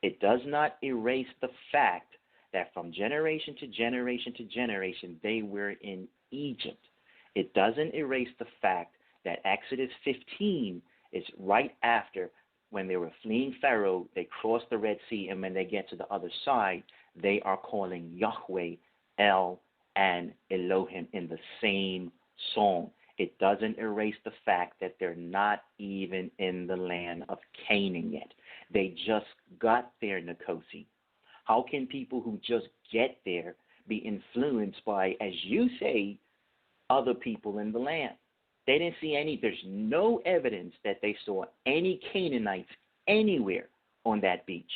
Speaker 5: It does not erase the fact that from generation to generation to generation they were in Egypt. It doesn't erase the fact that Exodus 15 is right after, when they were fleeing Pharaoh, they crossed the Red Sea, and when they get to the other side, they are calling Yahweh, El, and Elohim in the same song. It doesn't erase the fact that they're not even in the land of Canaan yet. They just got there, Nkosi. How can people who just get there be influenced by, as you say, other people in the land? They didn't see any, there's no evidence that they saw any Canaanites anywhere on that beach.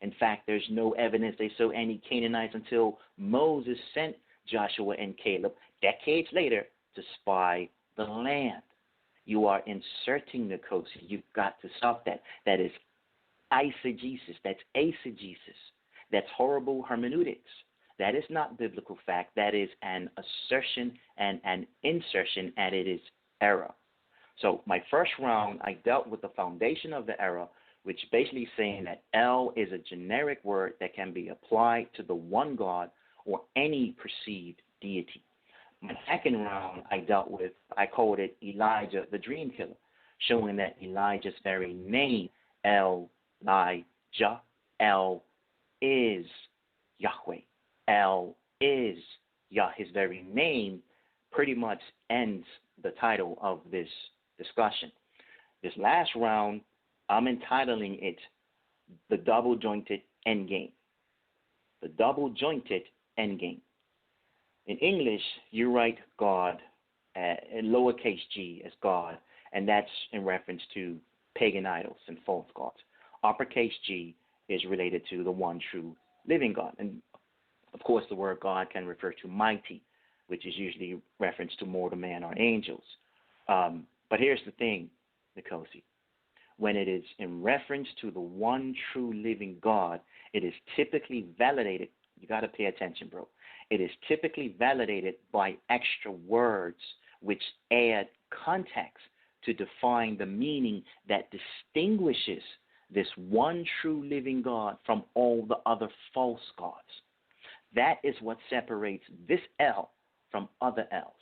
Speaker 5: In fact, there's no evidence they saw any Canaanites until Moses sent Joshua and Caleb decades later to spy the land. You are inserting Nkosi. You've got to stop that. That is eisegesis. That's eisegesis. That's horrible hermeneutics. That is not biblical fact. That is an assertion and an insertion, and it is error. So my first round, I dealt with the foundation of the error, which basically saying that El is a generic word that can be applied to the one God or any perceived deity. My second round, I dealt with, I called it Elijah the Dream Killer, showing that Elijah's very name, El-Lijah, El is Yahweh. El is Yah. His very name pretty much ends the title of this discussion. This last round, I'm entitling it The Double-Jointed Endgame. The Double-Jointed Endgame. In English, you write God in lowercase g as God, and that's in reference to pagan idols and false gods. Uppercase G is related to the one true living God. And, of course, the word God can refer to mighty, which is usually reference to mortal man or angels. But here's the thing, Nkosi. When it is in reference to the one true living God, it is typically validated You got to pay attention, bro. It is typically validated by extra words which add context to define the meaning that distinguishes this one true living God from all the other false gods. That is what separates this El from other Els.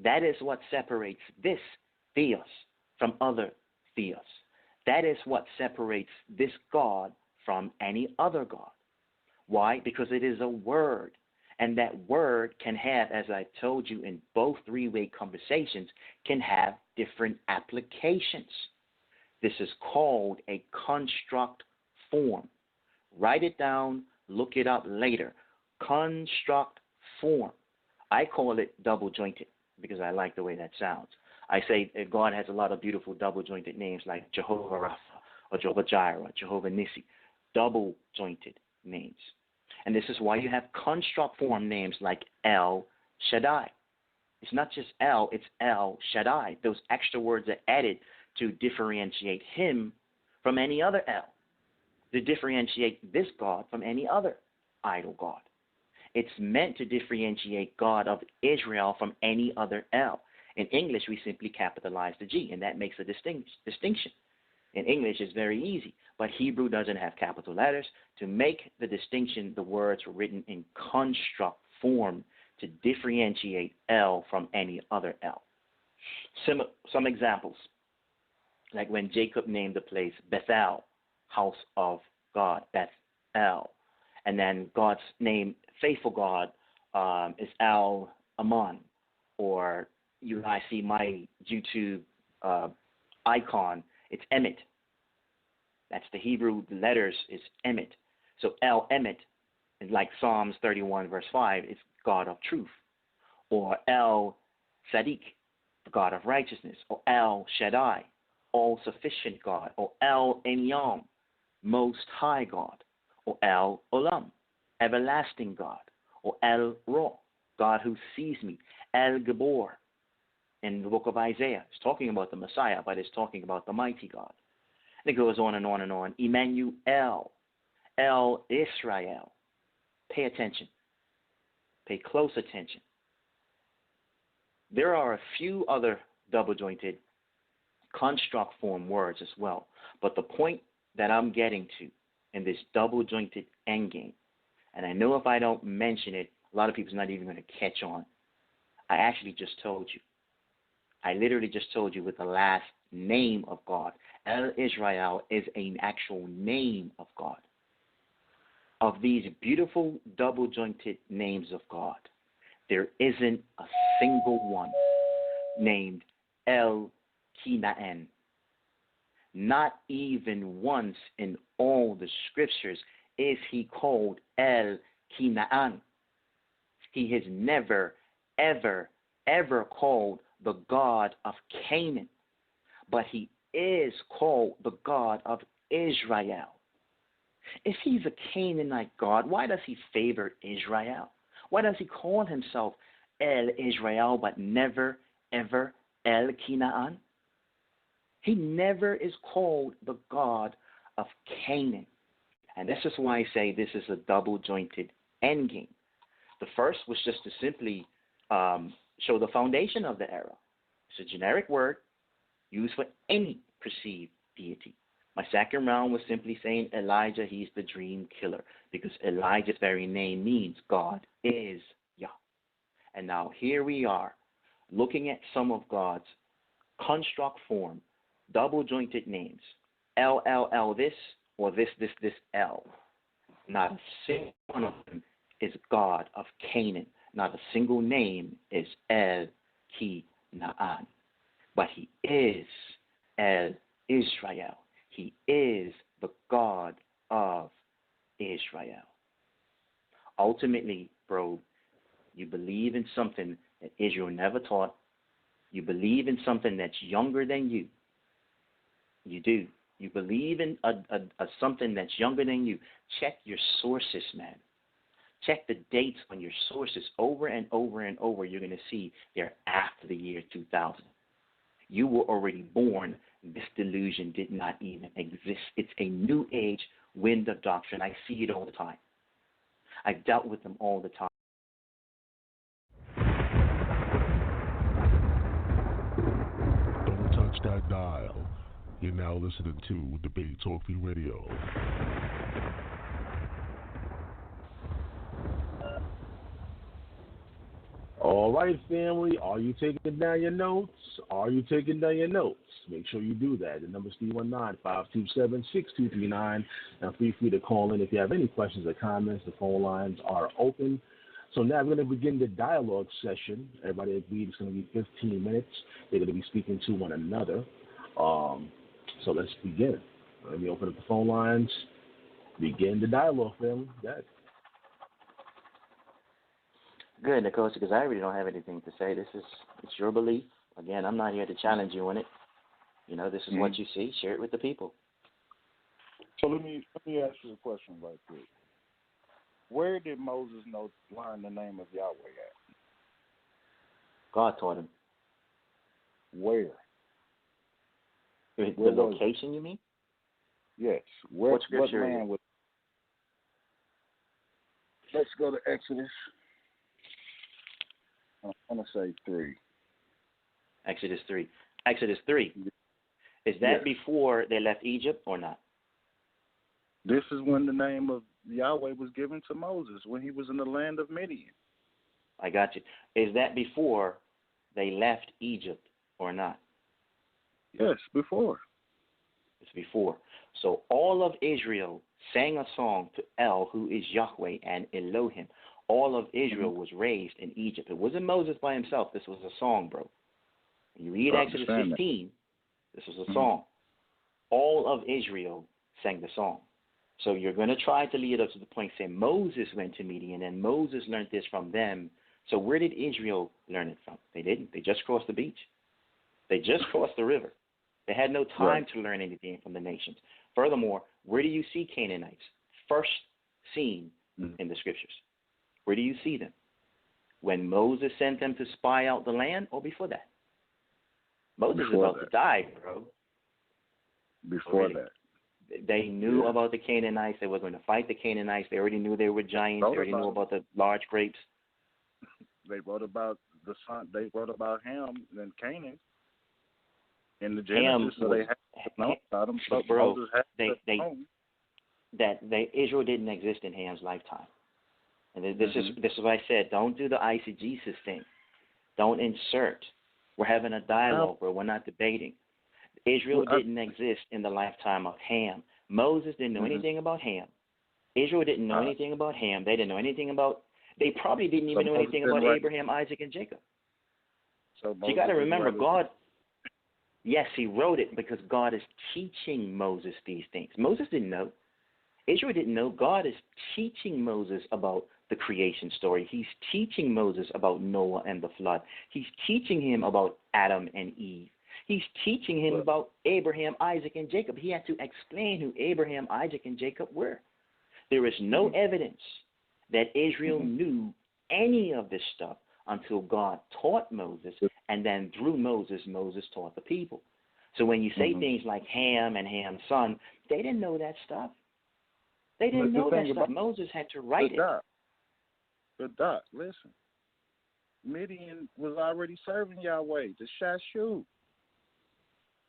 Speaker 5: That is what separates this Theos from other Theos. That is what separates this God from any other God. Why? Because it is a word. And that word can have, as I told you in both three-way conversations, can have different applications. This is called a construct form. Write it down, look it up later. Construct form. I call it double-jointed because I like the way that sounds. I say God has a lot of beautiful double-jointed names like Jehovah Rapha or Jehovah Jireh, Jehovah Nissi, double-jointed names. And this is why you have construct form names like El Shaddai. It's not just El, it's El Shaddai. Those extra words are added to differentiate him from any other El, to differentiate this God from any other idol God. It's meant to differentiate God of Israel from any other El. In English, we simply capitalize the G, and that makes a distinction. In English, it's very easy, but Hebrew doesn't have capital letters. To make the distinction, the words were written in construct form to differentiate El from any other El. Some examples, like when Jacob named the place Bethel, house of God, Bethel. And then God's name, faithful God, is El Aman, or you guys see my YouTube icon, it's Emet. That's the Hebrew letters is Emet. So El Emet, like Psalms 31 verse 5, is God of truth. Or El Sadiq, the God of righteousness. Or El Shaddai, all-sufficient God. Or El Elyon, most high God. Or El Olam, everlasting God. Or El Ro, God who sees me. El Gabor, in the book of Isaiah. It's talking about the Messiah, but it's talking about the mighty God. And it goes on and on and on. Emmanuel, El Israel. Pay attention. Pay close attention. There are a few other double-jointed construct form words as well. But the point that I'm getting to in this double-jointed endgame, and I know if I don't mention it, a lot of people's not even going to catch on. I actually just told you. I literally just told you with the last name of God. El Israel is an actual name of God. Of these beautiful double-jointed names of God, there isn't a single one named El Kinaan. Not even once in all the scriptures is he called El Kinaan. He has never, ever, ever called the God of Canaan, but he is called the God of Israel. If he's a Canaanite God, why does he favor Israel? Why does he call himself El Israel but never, ever El Canaan? He never is called the God of Canaan. And this is why I say this is a double-jointed endgame. The first was just to simply show the foundation of the era. It's a generic word used for any perceived deity. My second round was simply saying Elijah, he's the dream killer, because Elijah's very name means God is Yah. And now here we are, looking at some of God's construct form, double-jointed names. L, this, or this, L. Not a single one of them is God of Canaan. Not a single name is El Ki-Naan. But he is El Israel. He is the God of Israel. Ultimately, bro, you believe in something that Israel never taught. You believe in something that's younger than you. You do. You believe in something that's younger than you. Check your sources, man. Check the dates on your sources over and over and over. You're going to see they're after the year 2000. You were already born. This delusion did not even exist. It's a new age wind of doctrine. I see it all the time. I've dealt with them all the time.
Speaker 2: Don't touch that dial. You're now listening to Debate Talk Free Radio.
Speaker 3: All right, family. Are you taking down your notes? Are you taking down your notes? Make sure you do that. The number's 319-527-6239. Now, feel free to call in if you have any questions or comments. The phone lines are open. So now we're going to begin the dialogue session. Everybody agreed it's going to be 15 minutes. They're going to be speaking to one another. So let's begin. Let me open up the phone lines. Begin the dialogue, family. Good.
Speaker 5: Good, Nkosi, because I really don't have anything to say. It's your belief. Again, I'm not here to challenge you on it. You know, this is what you see. Share it with the people.
Speaker 4: So let me ask you a question right quick. Where did Moses learn the name of Yahweh at?
Speaker 5: God taught him.
Speaker 4: Where?
Speaker 5: The location, you mean?
Speaker 4: Yes.
Speaker 5: What scripture
Speaker 4: land was? Let's go to Exodus. I'm going to say 3.
Speaker 5: Exodus 3. Exodus 3. Is that before they left Egypt or not?
Speaker 4: This is when the name of Yahweh was given to Moses, when he was in the land of Midian.
Speaker 5: I got you. Is that before they left Egypt or not?
Speaker 4: Yes, before.
Speaker 5: It's before. So all of Israel sang a song to El, who is Yahweh, and Elohim. All of Israel was raised in Egypt. It wasn't Moses by himself. This was a song, bro. When you read Exodus 15, this was a song. All of Israel sang the song. So you're going to try to lead up to the point saying Moses went to Midian and Moses learned this from them. So where did Israel learn it from? They didn't. They just crossed the beach. They just crossed the river. They had no time to learn anything from the nations. Furthermore, where do you see Canaanites? First seen in the scriptures. Where do you see them? When Moses sent them to spy out the land or before that? Moses is about to die, bro.
Speaker 4: Before that.
Speaker 5: They knew about the Canaanites. They were going to fight the Canaanites. They already knew they were giants. They already knew about the large grapes.
Speaker 4: They wrote about the son. They wrote about Ham and Canaan in the Genesis. So they had to know about them. So
Speaker 5: bro,
Speaker 4: Moses had
Speaker 5: Israel didn't exist in Ham's lifetime. And this is what I said. Don't do the eisegesis thing. Don't insert. We're having a dialogue where we're not debating. Israel didn't exist in the lifetime of Ham. Moses didn't know anything about Ham. Israel didn't know anything about Ham. They didn't know anything about. They probably didn't even know anything about Abraham, Isaac, and Jacob. So you got to remember, God. Yes, he wrote it because God is teaching Moses these things. Moses didn't know. Israel didn't know. God is teaching Moses about the creation story. He's teaching Moses about Noah and the flood. He's teaching him about Adam and Eve. He's teaching him about Abraham, Isaac, and Jacob. He had to explain who Abraham, Isaac, and Jacob were. There is no evidence that Israel knew any of this stuff until God taught Moses, and then through Moses, Moses taught the people. So when you say things like Ham and Ham's son, they didn't know that stuff. They didn't know that stuff. Moses had to write it.
Speaker 4: But Doc, listen. Midian was already serving Yahweh, the Shashu.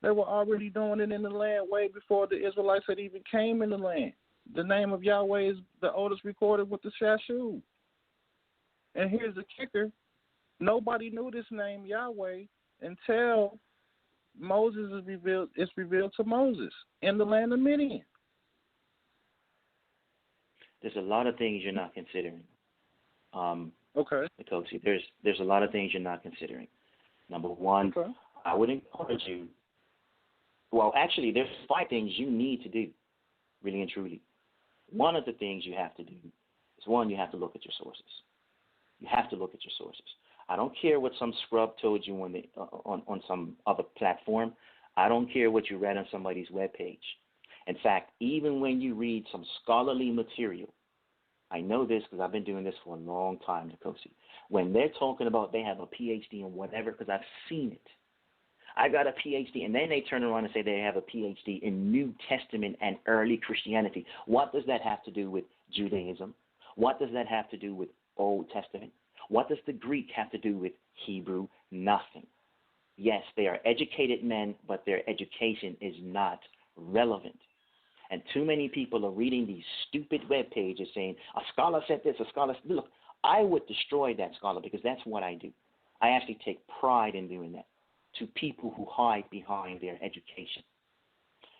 Speaker 4: They were already doing it in the land way before the Israelites had even came in the land. The name of Yahweh is the oldest recorded with the Shashu. And here's the kicker. Nobody knew this name Yahweh until Moses is revealed. It's revealed to Moses in the land of Midian.
Speaker 5: There's a lot of things you're not considering.
Speaker 4: Okay.
Speaker 5: Nkosi, there's a lot of things you're not considering. Number one, I would encourage you. Well, actually, there's 5 things you need to do, really and truly. One of the things you have to do is, one, you have to look at your sources. You have to look at your sources. I don't care what some scrub told you on some other platform. I don't care what you read on somebody's webpage. In fact, even when you read some scholarly material, I know this because I've been doing this for a long time, Nkosi. When they're talking about they have a PhD in whatever, because I've seen it. I got a PhD, and then they turn around and say they have a PhD in New Testament and early Christianity. What does that have to do with Judaism? What does that have to do with Old Testament? What does the Greek have to do with Hebrew? Nothing. Yes, they are educated men, but their education is not relevant. And too many people are reading these stupid web pages saying, a scholar said this, a scholar said, look, I would destroy that scholar because that's what I do. I actually take pride in doing that to people who hide behind their education.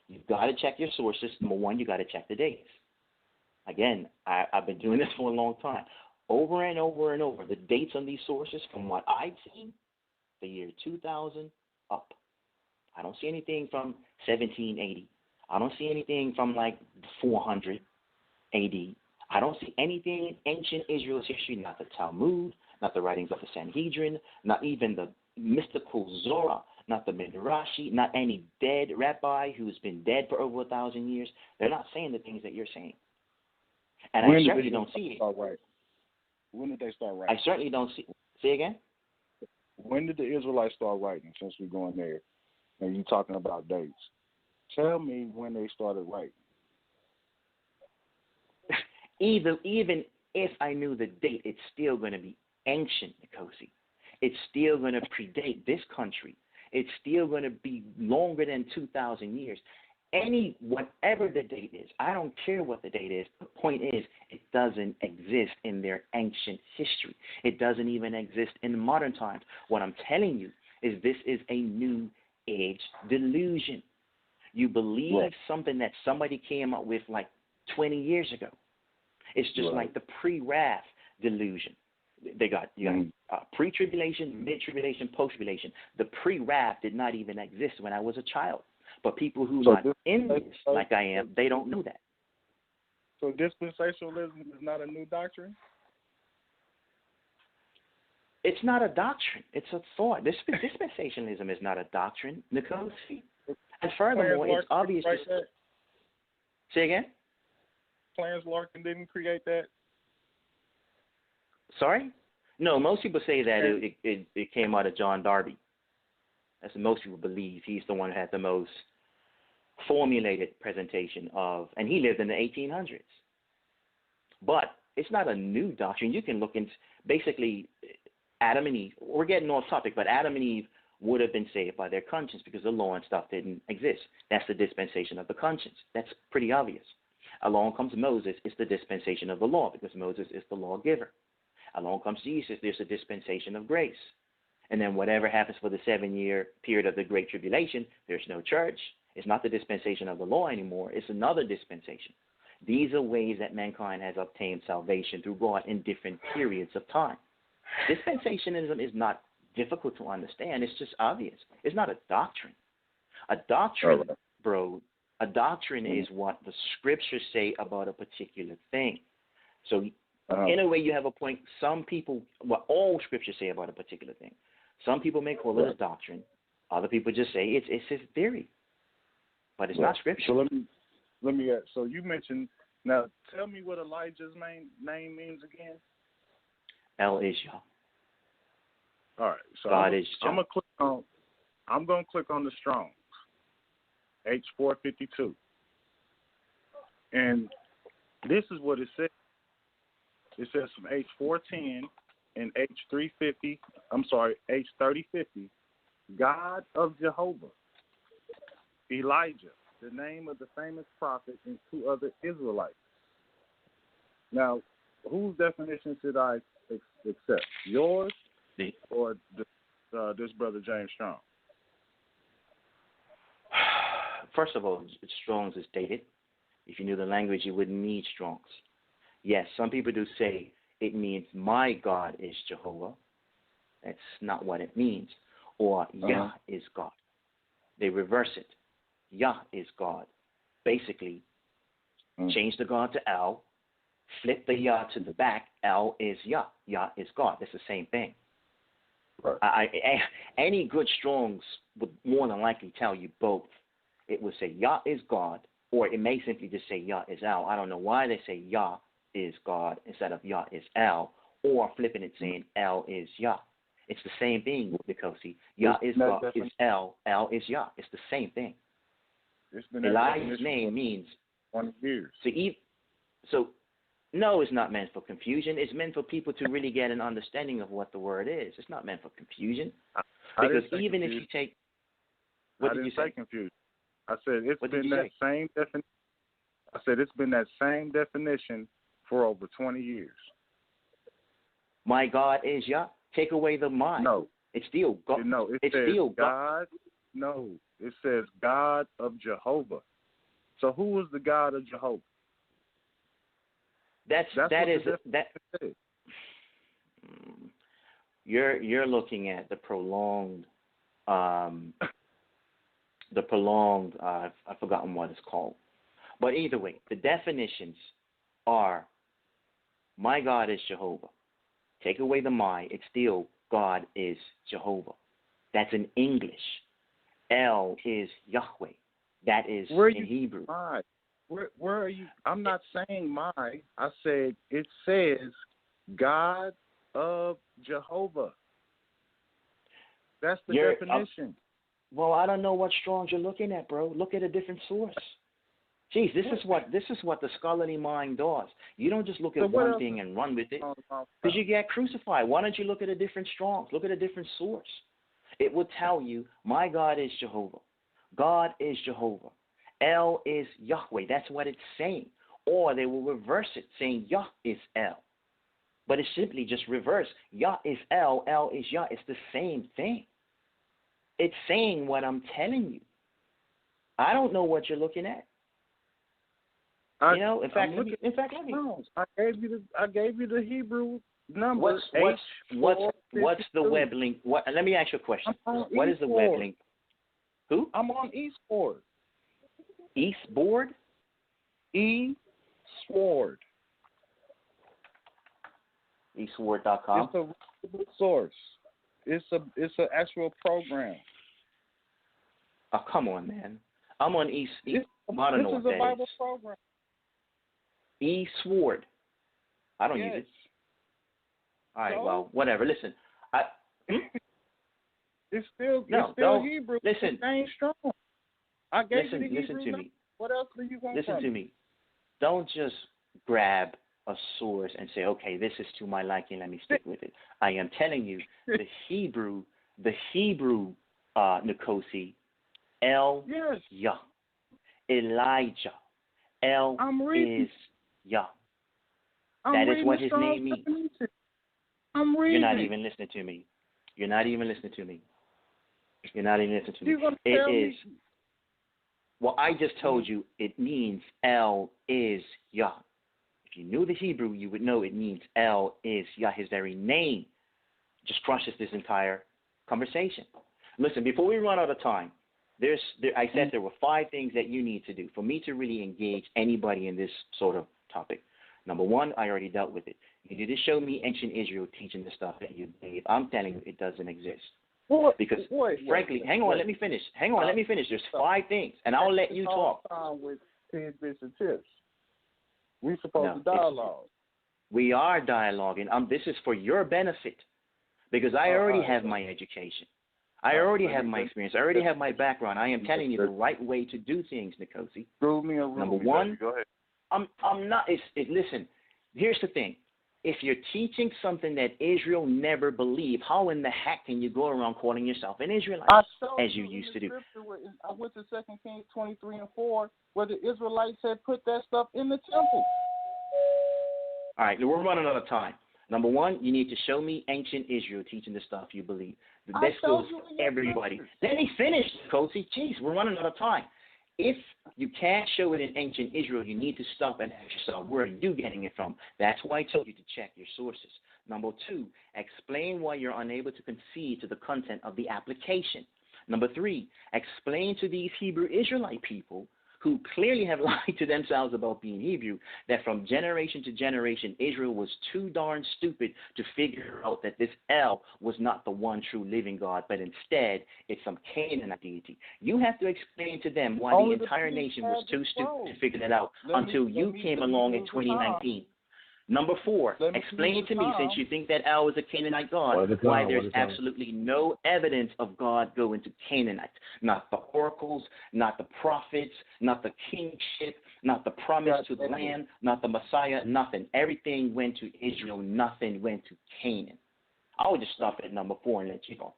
Speaker 5: You've got to check your sources. Number one, you've got to check the dates. Again, I've been doing this for a long time. Over and over and over, the dates on these sources, from what I've seen, the year 2000 up. I don't see anything from 1780. I don't see anything from like 400 AD. I don't see anything in ancient Israel's history, not the Talmud, not the writings of the Sanhedrin, not even the mystical Zohar, not the Midrashi, not any dead rabbi who's been dead for over 1,000 years. They're not saying the things that you're saying. And I certainly don't see it.
Speaker 4: Right. When did they start writing?
Speaker 5: I certainly don't see. Say again?
Speaker 4: When did the Israelites start writing, since we're going there and you talking about dates? Tell me when they started writing.
Speaker 5: Even if I knew the date, it's still going to be ancient, Nkosi. It's still going to predate this country. It's still going to be longer than 2,000 years. Whatever the date is, I don't care what the date is. The point is, it doesn't exist in their ancient history. It doesn't even exist in modern times. What I'm telling you is this is a new age delusion. You believe something that somebody came up with like 20 years ago. It's just like the pre-wrath delusion. You got pre-tribulation, mid-tribulation, post-tribulation. The pre-wrath did not even exist when I was a child. But people who are in this, like I am, they don't know that.
Speaker 4: So dispensationalism is not a new doctrine?
Speaker 5: It's not a doctrine. It's a thought. Dispensationalism is not a doctrine, Nkosi. And furthermore, it's obvious. Say again?
Speaker 4: Clarence Larkin didn't create that?
Speaker 5: Sorry? No, most people say that it came out of John Darby. That's what most people believe. He's the one who had the most formulated presentation of, and he lived in the 1800s. But it's not a new doctrine. You can look into, basically, Adam and Eve, we're getting off topic, but Adam and Eve would have been saved by their conscience because the law and stuff didn't exist. That's the dispensation of the conscience. That's pretty obvious. Along comes Moses, it's the dispensation of the law because Moses is the lawgiver. Along comes Jesus, there's a dispensation of grace. And then whatever happens for the 7-year period of the Great Tribulation, there's no church. It's not the dispensation of the law anymore. It's another dispensation. These are ways that mankind has obtained salvation through God in different periods of time. Dispensationalism is not difficult to understand. It's just obvious. It's not a doctrine. A doctrine, bro, a doctrine is what the scriptures say about a particular thing. So in a way, you have a point. Some people, all scriptures say about a particular thing. Some people may call it a doctrine. Other people just say it's his theory. But it's not scripture.
Speaker 4: So let me ask. So you mentioned, now tell me what Elijah's name means again.
Speaker 5: El is Yah.
Speaker 4: All right. So
Speaker 5: God is Yah.
Speaker 4: I'm going to click on the Strong's, H452. And this is what it says. It says from H410 and H350, H3050, God of Jehovah, Elijah, the name of the famous prophet, and 2 other Israelites. Now, whose definition should I accept? Yours or this brother James Strong?
Speaker 5: First of all, Strong's is dated. If you knew the language, you wouldn't need Strong's. Yes, some people do say it means my God is Jehovah. That's not what it means. Or Yah is God. They reverse it. Yah is God. Basically, change the God to El, flip the Yah to the back, El is Yah. Yah is God. That's the same thing. Right. Any good Strongs would more than likely tell you both. It would say Yah is God, or it may simply just say Yah is El. I don't know why they say Yah is God instead of Yah is El, or flipping it saying El is Yah. It's the same thing, Nkosi. Yah is God, is El is Yah. It's the same thing. Elijah's name means
Speaker 4: 1 year.
Speaker 5: So No, it's not meant for confusion. It's meant for people to really get an understanding of what the word is. It's not meant for confusion. Because even if you take, what did you say?
Speaker 4: Confusion. I said it's been that same definition. I said it's been that same definition for over 20 years.
Speaker 5: My God is Yah. Take away the my.
Speaker 4: No.
Speaker 5: It's still God.
Speaker 4: No, it
Speaker 5: it's
Speaker 4: says
Speaker 5: still
Speaker 4: God. No, it says God of Jehovah. So who is the God of Jehovah?
Speaker 5: You're looking at the prolonged I've forgotten what it's called. But either way, the definitions are my God is Jehovah. Take away the my, it's still God is Jehovah. That's in English. El is Yahweh. That is in Hebrew.
Speaker 4: Where are you? I'm not saying my. I said it says God of Jehovah. That's the definition.
Speaker 5: Well, I don't know what Strong's you're looking at, bro. Look at a different source. Jeez, this is what the scholarly mind does. You don't just look at one thing and run with it, because you get crucified. Why don't you look at a different Strong's? Look at a different source. It will tell you, my God is Jehovah. God is Jehovah. El is Yahweh. That's what it's saying. Or they will reverse it, saying Yah is El. But it's simply just reverse. Yah is El is Yah. It's the same thing. It's saying what I'm telling you. I don't know what you're looking at. In fact, let me.
Speaker 4: I gave you the Hebrew number.
Speaker 5: What's the web link? Let me ask you a question. What is the web link? Who?
Speaker 4: I'm on eSword.
Speaker 5: Eastboard?
Speaker 4: eSword.
Speaker 5: eSword.com.
Speaker 4: It's a reputable source. It's an actual program.
Speaker 5: Oh, come on, man. I'm on East. I don't know what that is. This is a Bible program. eSword. I don't use it. All right, well, whatever. Listen,
Speaker 4: it's still Hebrew.
Speaker 5: Listen,
Speaker 4: it ain't strong. I gave you the Hebrew.
Speaker 5: Listen to me.
Speaker 4: What else do you want?
Speaker 5: Listen to me. Don't just grab a source and say, okay, this is to my liking, let me stick with it. I am telling you, the Hebrew Nkosi, El Yah, Elijah, El is Yah. That is what his name means.
Speaker 4: I'm reading.
Speaker 5: You're not even listening to me. It is. Well, I just told you it means El is Yah. If you knew the Hebrew, you would know it means El is Yah. His very name just crushes this entire conversation. Listen, before we run out of time, I said there were 5 things that you need to do for me to really engage anybody in this sort of topic. Number 1, I already dealt with it. You need to show me ancient Israel teaching the stuff that you believe. I'm telling you, it doesn't exist. Because, frankly, hang on, let me finish. There's 5 things, and I'll let you talk.
Speaker 4: With tidbits and tips. We're supposed to dialogue.
Speaker 5: We are dialoguing. This is for your benefit, because I already have my education. I already have my experience. I already have my background. I am telling you the right way to do things, Nkosi. Number 1,
Speaker 4: go ahead.
Speaker 5: I'm not. Listen, here's the thing. If you're teaching something that Israel never believed, how in the heck can you go around calling yourself an Israelite, as you used to do?
Speaker 4: I went to 2 Kings 23 and 4, where the Israelites had put that stuff in the temple.
Speaker 5: All right, we're running out of time. Number 1, you need to show me ancient Israel teaching the stuff you believe. This goes for everybody. Let me finish, Nkosi. Jeez, we're running out of time. If you can't show it in ancient Israel, you need to stop and ask yourself, where are you getting it from? That's why I told you to check your sources. Number 2, explain why you're unable to concede to the content of the application. Number 3, explain to these Hebrew Israelite people who clearly have lied to themselves about being Hebrew, that from generation to generation, Israel was too darn stupid to figure out that this El was not the one true living God, but instead it's some Canaanite deity. You have to explain to them why the entire nation was too stupid to figure that out until you came along in 2019. Number 4, explain to me, since you think that El is a Canaanite God, why there's absolutely no evidence of God going to Canaanites. Not the oracles, not the prophets, not the kingship, not the promise to the land, not the Messiah, nothing. Everything went to Israel, nothing went to Canaan. I would just stop at number 4 and let you go.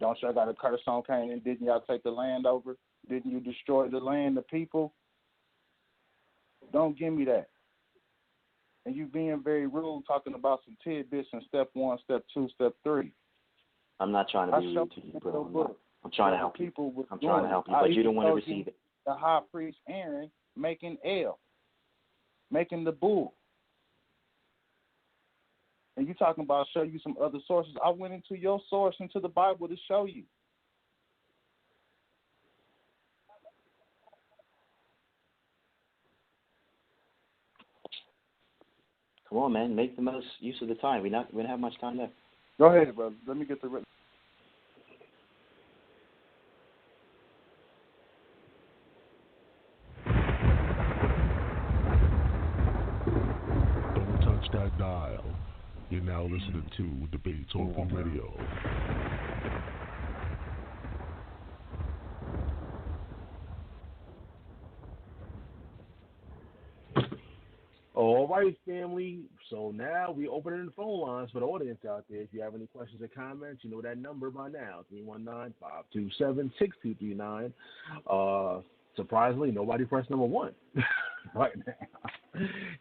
Speaker 4: Don't y'all got a curse on Canaan? Didn't y'all take the land over? Didn't you destroy the land, the people? Don't give me that. And you being very rude, talking about some tidbits in step 1, step 2, step 3.
Speaker 5: I'm not trying to be rude to you, bro. I'm trying to help you. I'm trying to help you, but you don't want to receive it.
Speaker 4: The high priest Aaron making El, making the bull. And you talking about show you some other sources. I went into your source, into the Bible, to show you.
Speaker 5: Come on, man. Make the most use of the time. We don't have much time left.
Speaker 4: Go ahead, brother. Let me get the written.
Speaker 2: Don't touch that dial. You're now listening to Debate Talking Radio.
Speaker 3: All right, family. So now we're opening the phone lines for the audience out there. If you have any questions or comments, you know that number by now, 319-527-6239. Surprisingly, nobody pressed number 1 right now.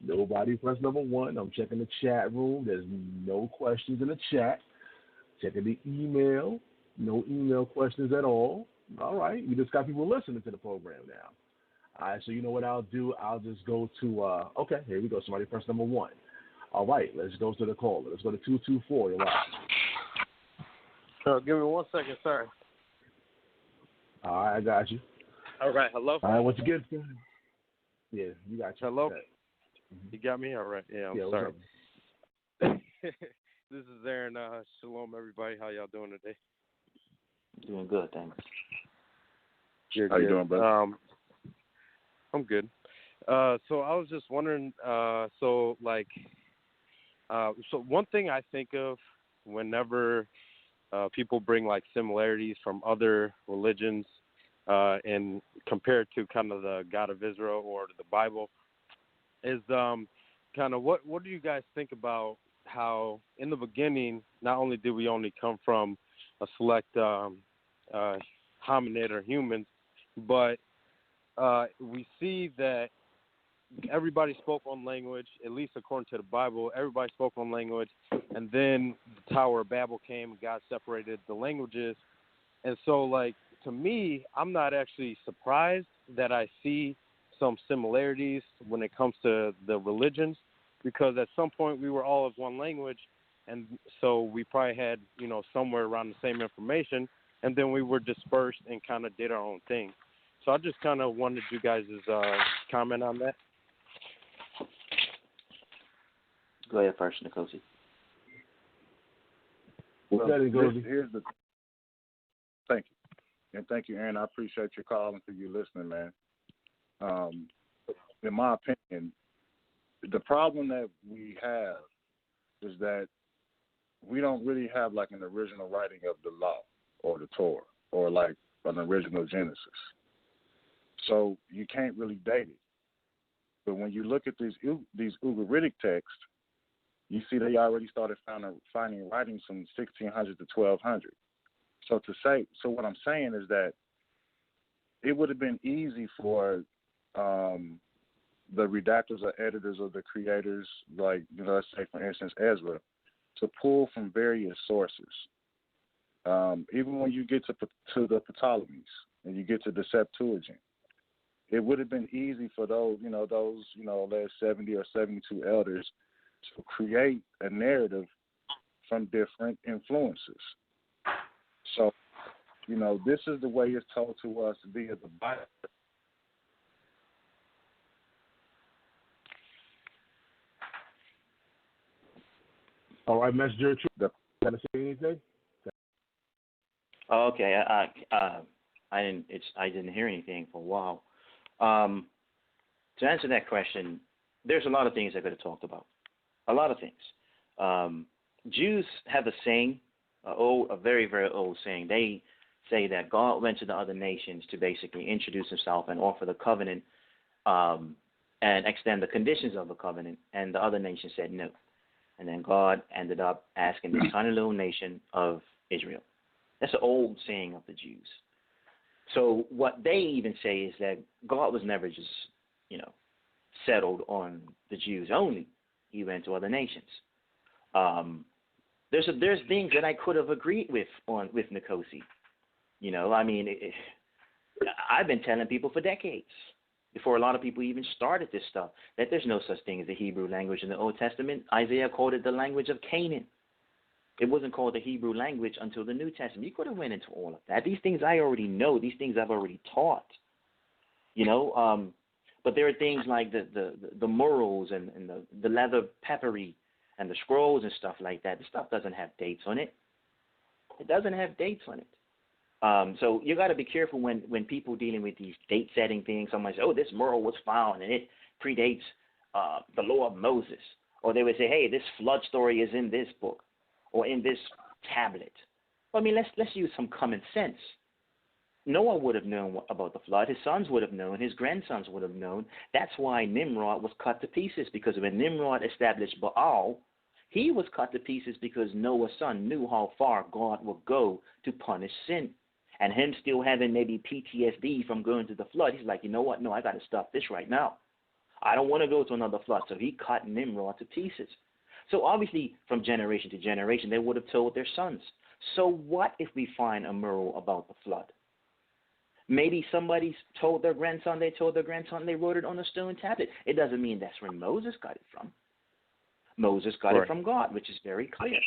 Speaker 3: Nobody pressed number 1. I'm checking the chat room. There's no questions in the chat. Checking the email. No email questions at all. All right. We just got people listening to the program now. All right, so you know what I'll do? I'll just go to, okay, here we go. Somebody press number 1. All right, let's go to the caller. Let's go to 224. You're live.
Speaker 6: Give me 1 second, sorry.
Speaker 3: All right, I got you.
Speaker 6: All right, hello?
Speaker 3: All right, what you get? Yeah, you got you.
Speaker 6: Hello? You got me? All right, yeah, I'm sorry. This is Aaron. Shalom, everybody. How y'all doing today?
Speaker 5: Doing good, thanks.
Speaker 4: How you doing, brother?
Speaker 6: I'm good. So I was just wondering, so one thing I think of whenever people bring like similarities from other religions and compared to kind of the God of Israel or the Bible is kind of what do you guys think about how in the beginning not only did we only come from a select hominid or humans, but we see that everybody spoke one language, at least according to the Bible. Everybody spoke one language, and then the Tower of Babel came and God separated the languages. And so, like, to me, I'm not actually surprised that I see some similarities when it comes to the religions, because at some point we were all of one language, and so we probably had, somewhere around the same information, and then we were dispersed and kind of did our own thing. So I just kind of wanted you guys' comment on that.
Speaker 5: Go ahead first, Nkosi.
Speaker 4: Well, here's the thank you. And thank you, Aaron. I appreciate your call and for you listening, man. In my opinion, the problem that we have is that we don't really have like an original writing of the law or the Torah or like an original Genesis. So you can't really date it. But when you look at these Ugaritic texts, you see they already started finding writings from 1600 to 1200. So what I'm saying is that it would have been easy for the redactors or editors or the creators, like, let's say, for instance, Ezra, to pull from various sources. Even when you get to the Ptolemies and you get to the Septuagint, it would have been easy for those last 70 or 72 elders to create a narrative from different influences. So, this is the way it's told to us via the Bible.
Speaker 3: All right, Messenger, want to say anything?
Speaker 5: Oh, okay. I didn't hear anything for a while. To answer that question, there's a lot of things I could have talked about. A lot of things. Jews have a saying, a very, very old saying. They say that God went to the other nations to basically introduce himself and offer the covenant and extend the conditions of the covenant, and the other nations said no. And then God ended up asking this tiny little nation of Israel. That's an old saying of the Jews. So what they even say is that God was never just, settled on the Jews only. He went to other nations. There's things that I could have agreed with Nkosi. I've been telling people for decades, before a lot of people even started this stuff, that there's no such thing as the Hebrew language in the Old Testament. Isaiah called it the language of Canaan. It wasn't called the Hebrew language until the New Testament. You could have went into all of that. These things I already know. These things I've already taught. But there are things like the murals and the leather peppery and the scrolls and stuff like that. The stuff doesn't have dates on it. It doesn't have dates on it. So you got to be careful when people dealing with these date-setting things. Somebody says, oh, this mural was found and it predates the law of Moses. Or they would say, hey, this flood story is in this book or in this tablet. Well, let's use some common sense. Noah would have known about the flood. His sons would have known. His grandsons would have known. That's why Nimrod was cut to pieces, because when Nimrod established Baal, he was cut to pieces because Noah's son knew how far God would go to punish sin. And him still having maybe PTSD from going to the flood, he's like, you know what? No, I got to stop this right now. I don't want to go to another flood. So he cut Nimrod to pieces. So obviously, from generation to generation, they would have told their sons. So what if we find a mural about the flood? Maybe somebody told their grandson, they wrote it on a stone tablet. It doesn't mean that's where Moses got it from. Moses got it from God, which is very clear.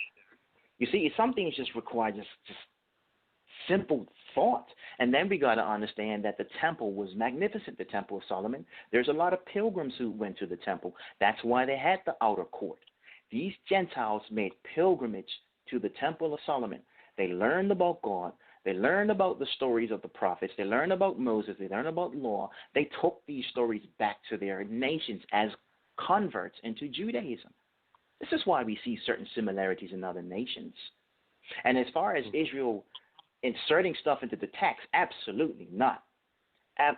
Speaker 5: You see, some things just require just simple thought. And then we got to understand that the temple was magnificent, the Temple of Solomon. There's a lot of pilgrims who went to the temple. That's why they had the outer court. These Gentiles made pilgrimage to the Temple of Solomon. They learned about God. They learned about the stories of the prophets. They learned about Moses. They learned about law. They took these stories back to their nations as converts into Judaism. This is why we see certain similarities in other nations. And as far as Israel inserting stuff into the text, absolutely not.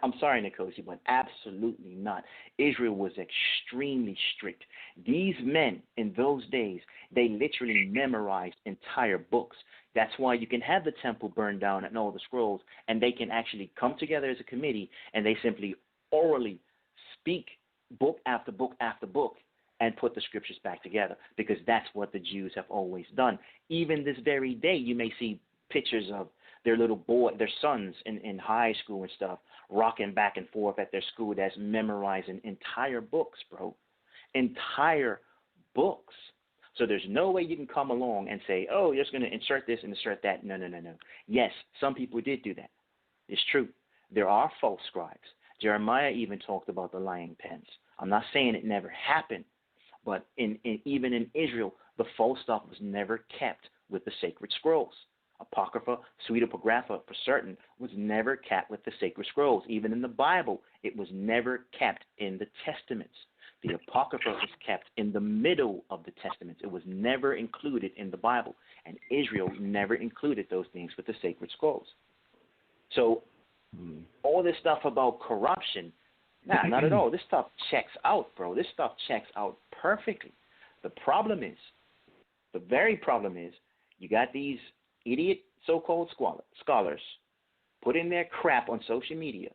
Speaker 5: I'm sorry, Nkosi, but absolutely not. Israel was extremely strict. These men in those days, they literally memorized entire books. That's why you can have the temple burned down and all the scrolls, and they can actually come together as a committee, and they simply orally speak book after book after book and put the scriptures back together, because that's what the Jews have always done. Even this very day, you may see pictures of their little boy, their sons in high school and stuff, rocking back and forth at their school that's memorizing entire books, bro. Entire books. So there's no way you can come along and say, oh, you're just going to insert this and insert that. No. Yes, some people did do that. It's true. There are false scribes. Jeremiah even talked about the lying pens. I'm not saying it never happened, but even in Israel, the false stuff was never kept with the sacred scrolls. Apocrypha, pseudepigrapha for certain, was never kept with the sacred scrolls. Even in the Bible, it was never kept in the Testaments. The Apocrypha is kept in the middle of the Testaments. It was never included in the Bible, and Israel never included those things with the sacred scrolls. So all this stuff about corruption, not at all. This stuff checks out, bro. This stuff checks out perfectly. The very problem is, you got these idiot so-called scholars putting their crap on social media,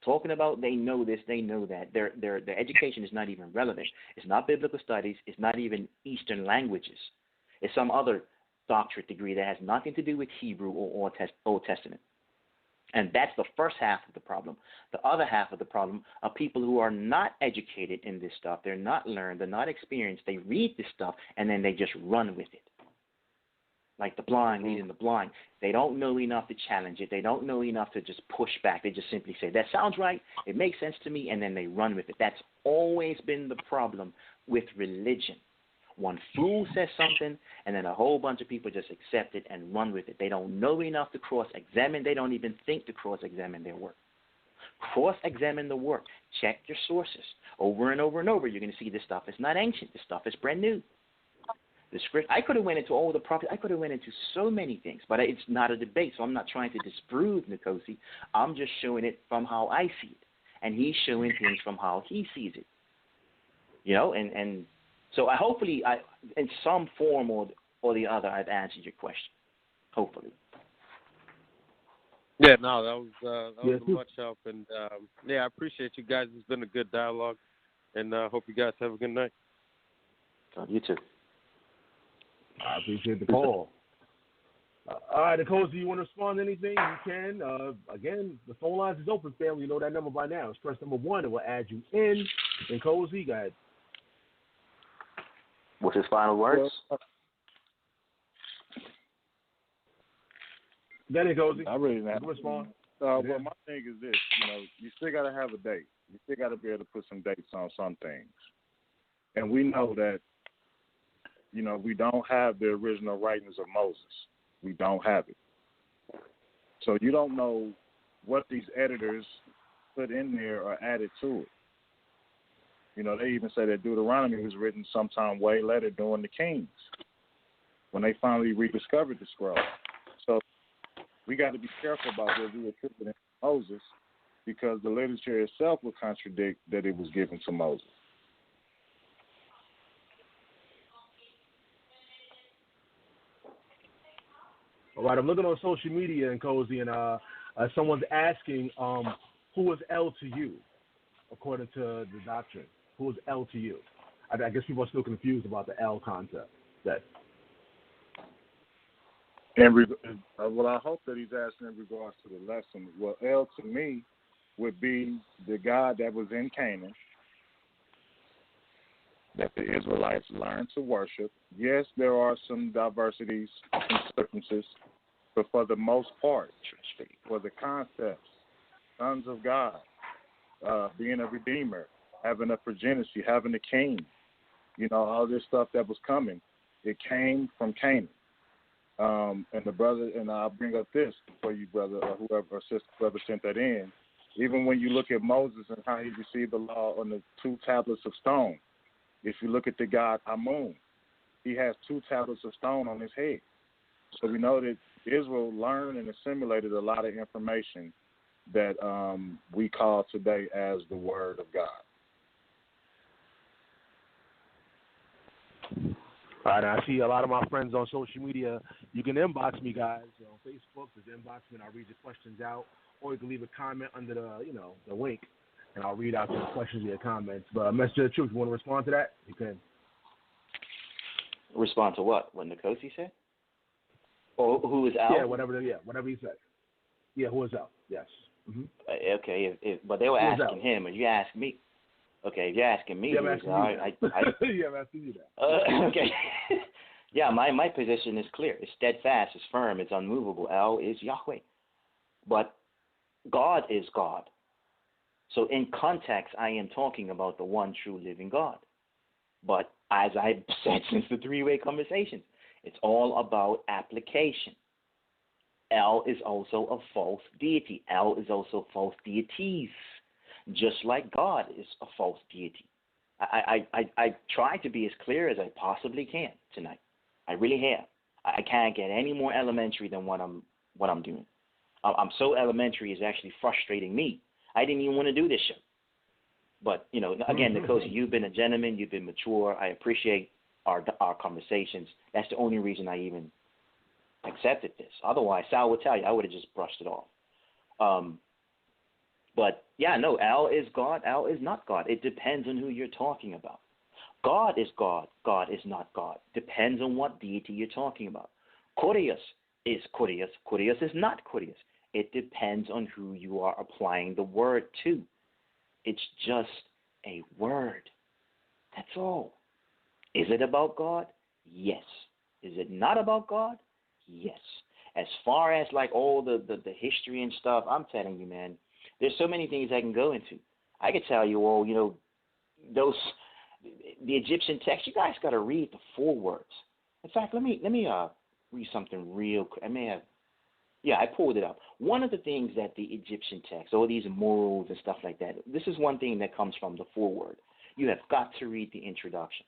Speaker 5: talking about they know this, they know that. Their education is not even relevant. It's not biblical studies. It's not even Eastern languages. It's some other doctorate degree that has nothing to do with Hebrew or Old Testament. And that's the first half of the problem. The other half of the problem are people who are not educated in this stuff. They're not learned. They're not experienced. They read this stuff, and then they just run with it. Like the blind leading the blind. They don't know enough to challenge it. They don't know enough to just push back. They just simply say, that sounds right, it makes sense to me, and then they run with it. That's always been the problem with religion. One fool says something, and then a whole bunch of people just accept it and run with it. They don't know enough to cross-examine. They don't even think to cross-examine their work. Cross-examine the work. Check your sources. Over and over and over, you're going to see this stuff is not ancient. This stuff is brand new. The script. I could have went into all the prophets. I could have went into so many things, but it's not a debate, so I'm not trying to disprove Nkosi. I'm just showing it from how I see it, and he's showing things from how he sees it. You know, and so hopefully, in some form or the other, I've answered your question. Hopefully.
Speaker 6: Yeah, no, that was a much help, and I appreciate you guys. It's been a good dialogue, and hope you guys have a good night.
Speaker 5: You too.
Speaker 3: I appreciate the call. All right, Nkosi, you want to respond to anything? You can. Again, the phone lines is open, family. You know that number by now. It's press number 1, and we'll add you in. Nkosi, go ahead.
Speaker 5: What's his final words?
Speaker 3: Then Nkosi.
Speaker 4: I really not.
Speaker 3: Respond.
Speaker 4: Well, my thing is this. You know, you still got to have a date. You still got to be able to put some dates on some things. And we know that, you know, we don't have the original writings of Moses. We don't have it. So you don't know what these editors put in there or added to it. You know, they even say that Deuteronomy was written sometime way later during the Kings, when they finally rediscovered the scroll. So we got to be careful about what we attribute to Moses, because the literature itself will contradict that it was given to Moses.
Speaker 3: All right, I'm looking on social media, Nkosi, and someone's asking, who is L to you, according to the doctrine? Who is L to you? I guess people are still confused about the L concept.
Speaker 4: Well, I hope that he's asking in regards to the lesson. Well, El to me would be the God that was in Canaan, that the Israelites learned to worship. Yes, there are some diversities and differences, but for the most part, for the concepts, sons of God, being a redeemer, having a progeny, having a king, you know, all this stuff that was coming, it came from Canaan. And the brother, and I'll bring up this for you, brother, or whoever, or sister, whoever sent that in. Even when you look at Moses and how he received the law on the 2 tablets of stone, if you look at the god Amun, he has 2 tablets of stone on his head. So we know that Israel learned and assimilated a lot of information that we call today as the Word of God.
Speaker 3: All right, I see a lot of my friends on social media. You can inbox me, guys, on Facebook. Just inbox me, and I'll read your questions out. Or you can leave a comment under the link, and I'll read out your questions and your comments. But Message of the Truth, you want to respond to that? You can.
Speaker 5: Respond to what? What Nkosi said? Or who is Al?
Speaker 3: Yeah, whatever he said. Yeah, who is Al? Yes. Mm-hmm.
Speaker 5: Okay, but they were asking him, and you ask me. Okay, if you're asking me,
Speaker 3: I'm asking you I'm asking you that.
Speaker 5: Okay. Yeah, my position is clear. It's steadfast. It's firm. It's unmovable. El is Yahweh. But God is God. So in context, I am talking about the one true living God. But as I've said since the 3-way conversation, it's all about application. El is also a false deity. El is also false deities. Just like God is a false deity. I try to be as clear as I possibly can tonight. I really have. I can't get any more elementary than what I'm doing. I'm so elementary, it's actually frustrating me. I didn't even want to do this show. But, you know, again, Nkosi, you've been a gentleman. You've been mature. I appreciate our conversations. That's the only reason I even accepted this. Otherwise, Sal would tell you, I would have just brushed it off. But, yeah, no, Al is God. Al is not God. It depends on who you're talking about. God is God. God is not God. Depends on what deity you're talking about. Kurios is Kurios. Kurios is not Kurios. It depends on who you are applying the word to. It's just a word. That's all. Is it about God? Yes. Is it not about God? Yes. As far as like all the history and stuff, I'm telling you, man, there's so many things I can go into. I could tell you all, you know, the Egyptian text, you guys got to read the full words. In fact, let me read something real quick. I may have Yeah, I pulled it up. One of the things that the Egyptian text, all these morals and stuff like that, this is one thing that comes from the foreword. You have got to read the introduction.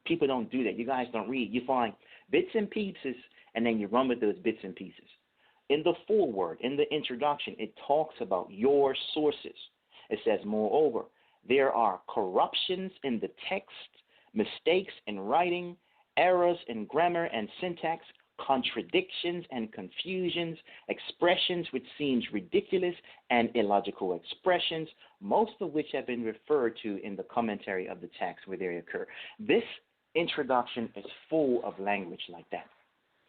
Speaker 5: People don't do that. You guys don't read. You find bits and pieces, and then you run with those bits and pieces. In the foreword, in the introduction, it talks about your sources. It says, moreover, there are corruptions in the text, mistakes in writing, errors in grammar and syntax, contradictions and confusions, expressions which seems ridiculous, and illogical expressions, most of which have been referred to in the commentary of the text where they occur. This introduction is full of language like that.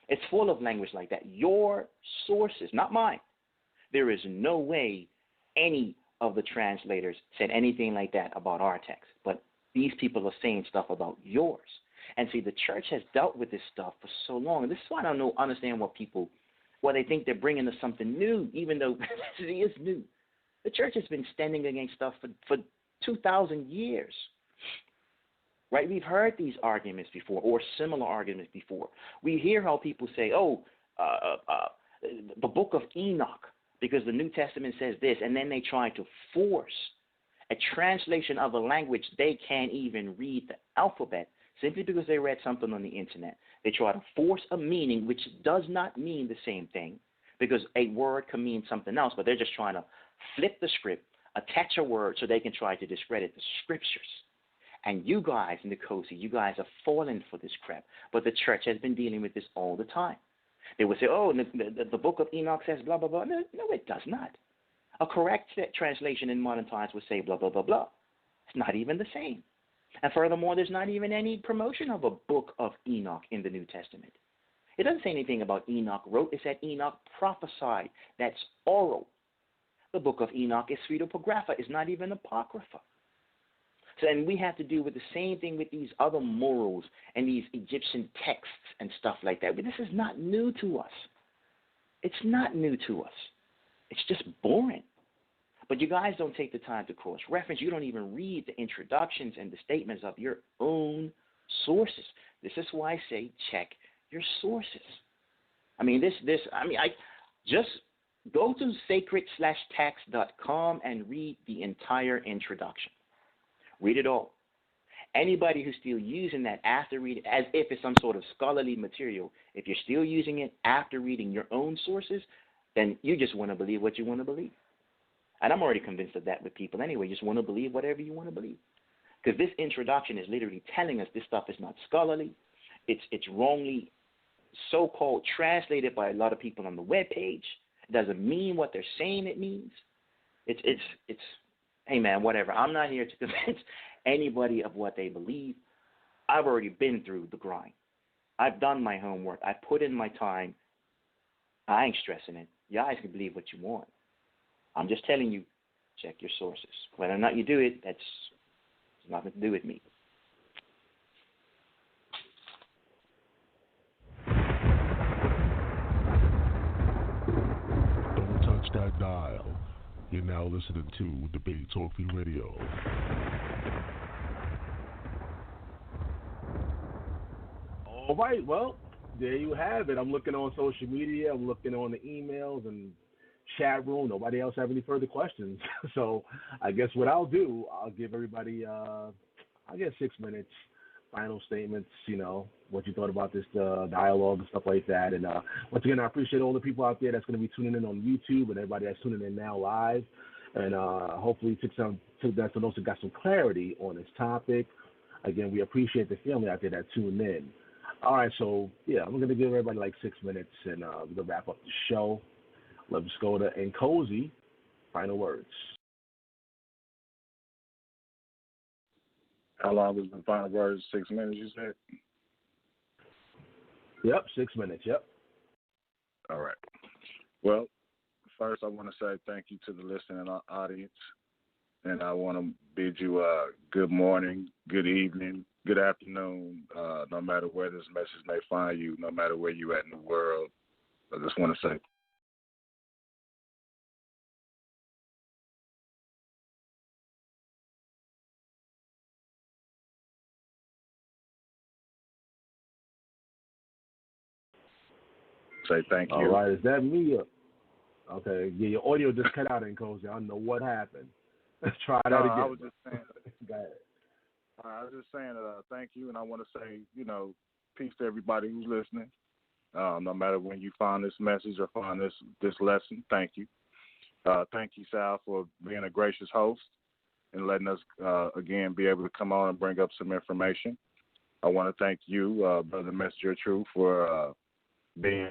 Speaker 5: It's full of language like that. Your sources, not mine. There is no way any of the translators said anything like that about our text, but these people are saying stuff about yours. And see, the church has dealt with this stuff for so long. And this is why I don't understand what people, why they think they're bringing us something new, even though it is new. The church has been standing against stuff for 2,000 years. Right? We've heard these arguments before, or similar arguments before. We hear how people say, the book of Enoch, because the New Testament says this, and then they try to force a translation of a language they can't even read the alphabet simply because they read something on the internet. They try to force a meaning which does not mean the same thing, because a word can mean something else, but they're just trying to flip the script, attach a word so they can try to discredit the scriptures. And you guys, Nkosi, you guys are falling for this crap. But the church has been dealing with this all the time. They would say, the book of Enoch says blah, blah, blah. No, it does not. A correct translation in modern times would say blah, blah, blah, blah. It's not even the same. And furthermore, there's not even any promotion of a book of Enoch in the New Testament. It doesn't say anything about Enoch wrote. It said Enoch prophesied. That's oral. The book of Enoch is pseudepigrapha. It's not even apocrypha. So, and we have to do with the same thing with these other morals and these Egyptian texts and stuff like that. But this is not new to us. It's not new to us. It's just boring. But you guys don't take the time to cross-reference. You don't even read the introductions and the statements of your own sources. This is why I say check your sources. I just go to sacred-text.com and read the entire introduction. Read it all. Anybody who's still using that after reading, as if it's some sort of scholarly material, if you're still using it after reading your own sources, then you just want to believe what you want to believe. And I'm already convinced of that with people anyway. You just want to believe whatever you want to believe. Because this introduction is literally telling us this stuff is not scholarly. It's wrongly so-called translated by a lot of people on the webpage. It doesn't mean what they're saying it means. It's hey, man, whatever. I'm not here to convince anybody of what they believe. I've already been through the grind. I've done my homework. I put in my time. I ain't stressing it. You guys can believe what you want. I'm just telling you, check your sources. Whether or not you do it, it's nothing to do with me.
Speaker 2: Don't touch that dial. You're now listening to Debate Talk Radio.
Speaker 3: All right, well, there you have it. I'm looking on social media. I'm looking on the emails and chat room. Nobody else have any further questions. So I guess what I'll do, I'll give everybody, 6 minutes, final statements, what you thought about this dialogue and stuff like that. And once again, I appreciate all the people out there that's going to be tuning in on YouTube and everybody that's tuning in now live. And hopefully took that to those who got some clarity on this topic. Again, we appreciate the family out there that tuned in. All right, so, I'm going to give everybody 6 minutes, and we're going to wrap up the show. Let's go to Nkosi. Final words.
Speaker 4: How long was the final words? 6 minutes, you said?
Speaker 3: Yep, 6 minutes, yep.
Speaker 4: All right. Well, first I want to say thank you to the listening audience, and I want to bid you a good morning, good evening, good afternoon, no matter where this message may find you, no matter where you're at in the world. I just want to say Say thank you.
Speaker 3: All right, is that me? Okay, yeah, your audio just cut out, Nkosi. I don't know what happened. Let's try that again.
Speaker 4: I was just saying.
Speaker 3: Go ahead.
Speaker 4: I was just saying thank you, and I want to say, peace to everybody who's listening. No matter when you find this message or find this lesson, thank you. Thank you, Sal, for being a gracious host and letting us, again, be able to come on and bring up some information. I want to thank you, Brother Messenger of Truth, for being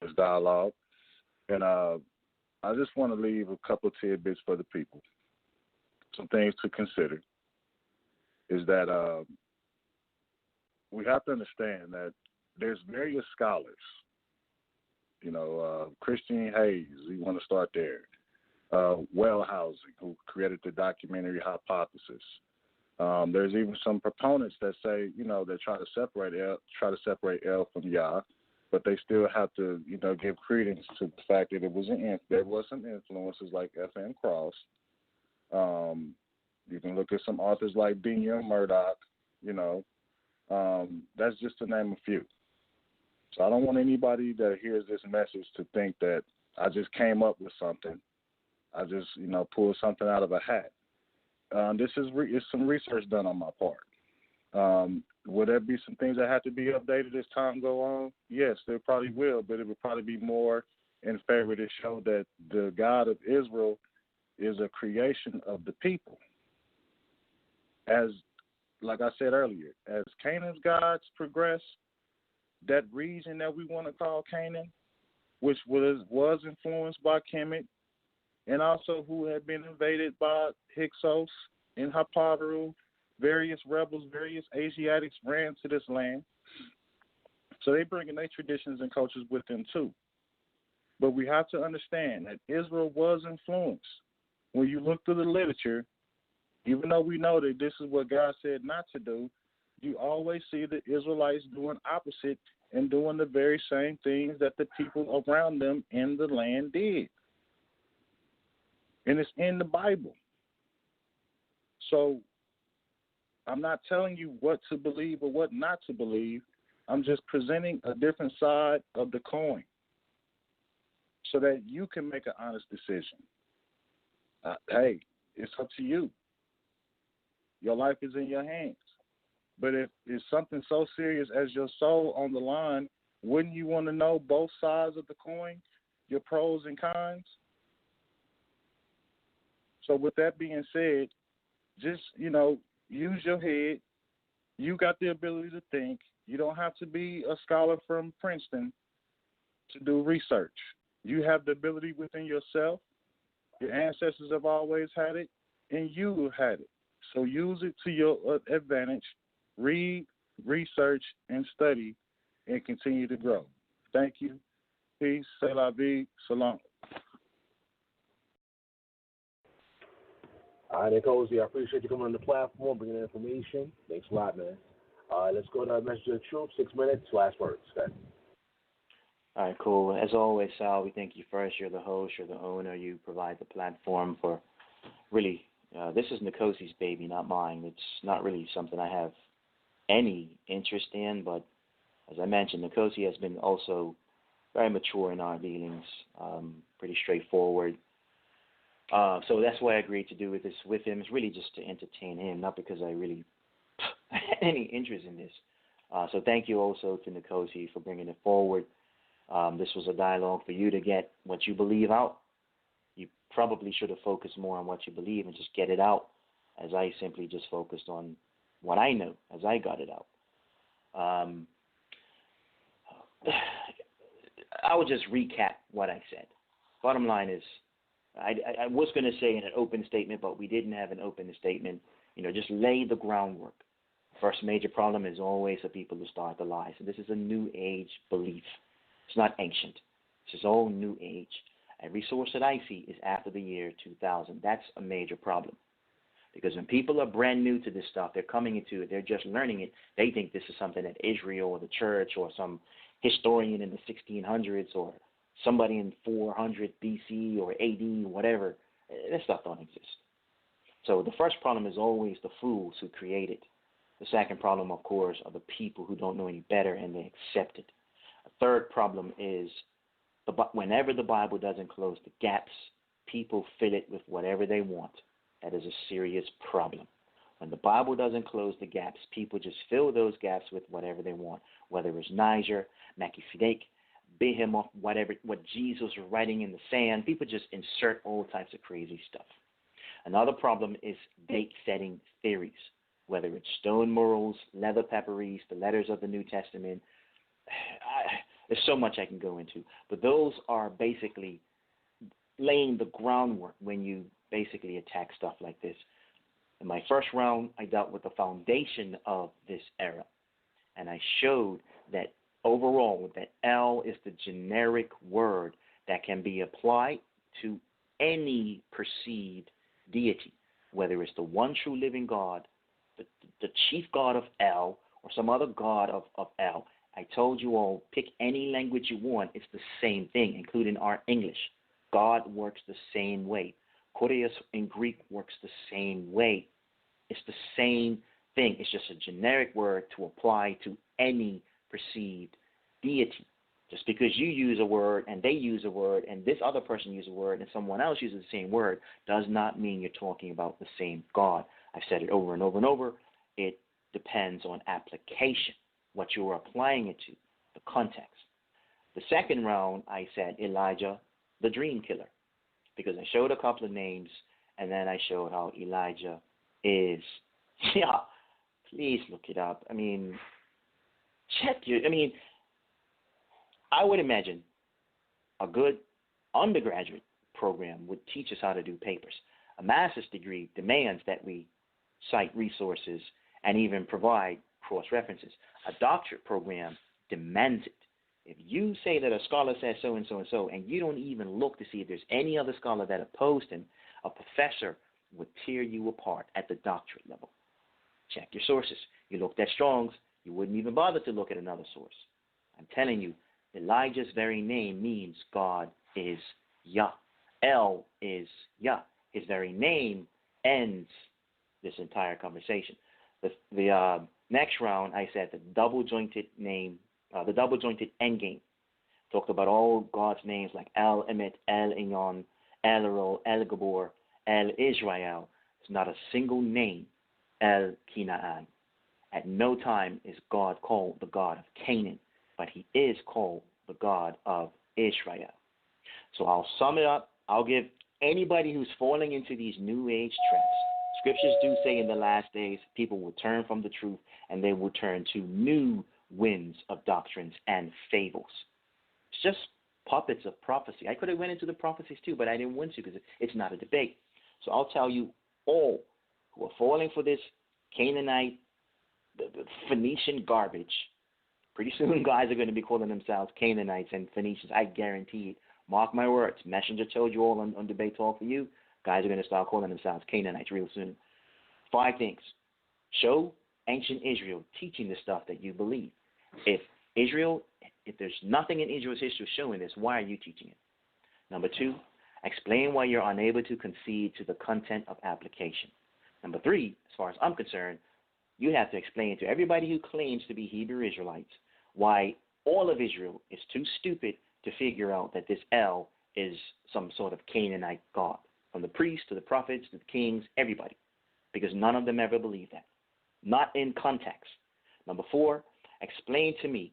Speaker 4: this dialogue. And I just want to leave a couple of tidbits for the people. Some things to consider is that we have to understand that there's various scholars. Christian Hayes, we want to start there. Wellhousing, who created the documentary Hypothesis. There's even some proponents that say, they try to separate El from Yah, but they still have to, give credence to the fact that there was some influences like F.M. Cross. You can look at some authors like B.M. Murdoch, that's just to name a few. So I don't want anybody that hears this message to think that I just came up with something. I just, pulled something out of a hat. This is it's some research done on my part. Will there be some things that have to be updated as time go on? Yes, there probably will, but it would probably be more in favor to show that the God of Israel is a creation of the people. As, like I said earlier, as Canaan's gods progress, that region that we want to call Canaan, which was influenced by Kemet, and also who had been invaded by Hyksos and Haparu, various rebels, various Asiatics ran to this land. So they bring in their traditions and cultures with them too. But we have to understand that Israel was influenced. When you look through the literature, even though we know that this is what God said not to do, you always see the Israelites doing opposite and doing the very same things that the people around them in the land did. And it's in the Bible. So I'm not telling you what to believe or what not to believe. I'm just presenting a different side of the coin so that you can make an honest decision. Hey, it's up to you. Your life is in your hands. But if it's something so serious as your soul on the line, wouldn't you want to know both sides of the coin, your pros and cons? So with that being said, just, use your head. You got the ability to think. You don't have to be a scholar from Princeton to do research. You have the ability within yourself. Your ancestors have always had it, and you had it. So use it to your advantage. Read, research, and study, and continue to grow. Thank you. Peace. C'est la vie. Salam.
Speaker 3: All right, Nkosi, I appreciate you coming on the platform, bringing information. Thanks a lot, man. All right, let's go to our Messenger of Truth. 6 minutes, last words. Okay.
Speaker 5: All right, cool. As always, Sal, we thank you first. You're the host, you're the owner. You provide the platform for really, this is Nkosi's baby, not mine. It's not really something I have any interest in, but as I mentioned, Nkosi has been also very mature in our dealings, pretty straightforward. So that's why I agreed to do this with him. It's really just to entertain him, not because I really had any interest in this. So thank you also to Nkosi for bringing it forward. This was a dialogue for you to get what you believe out. You probably should have focused more on what you believe and just get it out, as I simply just focused on what I know as I got it out. I will just recap what I said. Bottom line is, I was going to say in an open statement, but we didn't have an open statement. Just lay the groundwork. First major problem is always the people who start the lie. So this is a new age belief. It's not ancient. This is all new age. Every source that I see is after the year 2000. That's a major problem. Because when people are brand new to this stuff, they're coming into it, they're just learning it, they think this is something that Israel or the church or some historian in the 1600s or somebody in 400 BC or AD, whatever, that stuff don't exist. So the first problem is always the fools who create it. The second problem, of course, are the people who don't know any better and they accept it. A third problem is whenever the Bible doesn't close the gaps, people fill it with whatever they want. That is a serious problem. When the Bible doesn't close the gaps, people just fill those gaps with whatever they want, whether it's Niger, Melchizedek, Behemoth, whatever, what Jesus was writing in the sand. People just insert all types of crazy stuff. Another problem is date-setting theories, whether it's stone murals, leather pepperies, the letters of the New Testament. There's so much I can go into, but those are basically laying the groundwork when you basically attack stuff like this. In my first round, I dealt with the foundation of this era, and I showed that overall that El is the generic word that can be applied to any perceived deity, whether it's the one true living God, the chief God of El, or some other God of El. I told you all, pick any language you want. It's the same thing, including our English. God works the same way. Koreos in Greek works the same way. It's the same thing. It's just a generic word to apply to any perceived deity. Just because you use a word and they use a word and this other person uses a word and someone else uses the same word does not mean you're talking about the same God. I've said it over and over and over. It depends on application, what you're applying it to, the context. The second round, I said Elijah, the dream killer, because I showed a couple of names and then I showed how Elijah is. Yeah, please look it up. I mean, I would imagine a good undergraduate program would teach us how to do papers. A master's degree demands that we cite resources and even provide cross-references. A doctorate program demands it. If you say that a scholar says so and so and so, and you don't even look to see if there's any other scholar that opposed him, a professor would tear you apart at the doctorate level. Check your sources. You looked at Strong's, you wouldn't even bother to look at another source. I'm telling you, Elijah's very name means God is Yah. El is Yah. His very name ends this entire conversation. The next round, I said the double-jointed endgame. Talked about all God's names like El Emet, El Inyon, El Erol, El Gabor, El Israel. It's not a single name, El Kinaan. At no time is God called the God of Canaan, but he is called the God of Israel. So I'll sum it up. I'll give anybody who's falling into these New Age traps. Scriptures do say in the last days people will turn from the truth and they will turn to new winds of doctrines and fables. It's just puppets of prophecy. I could have went into the prophecies too, but I didn't want to because it's not a debate. So I'll tell you all who are falling for this Canaanite, the Phoenician garbage. Pretty soon guys are going to be calling themselves Canaanites and Phoenicians. I guarantee it. Mark my words. Messenger told you all on Debate Talk for You. Guys are going to start calling themselves Canaanites real soon. 5 things. Show ancient Israel teaching the stuff that you believe. If there's nothing in Israel's history showing this, why are you teaching it? Number 2, explain why you're unable to concede to the content of application. Number 3, as far as I'm concerned, you have to explain to everybody who claims to be Hebrew Israelites why all of Israel is too stupid to figure out that this El is some sort of Canaanite god, from the priests to the prophets to the kings, everybody, because none of them ever believed that. Not in context. Number 4, explain to me,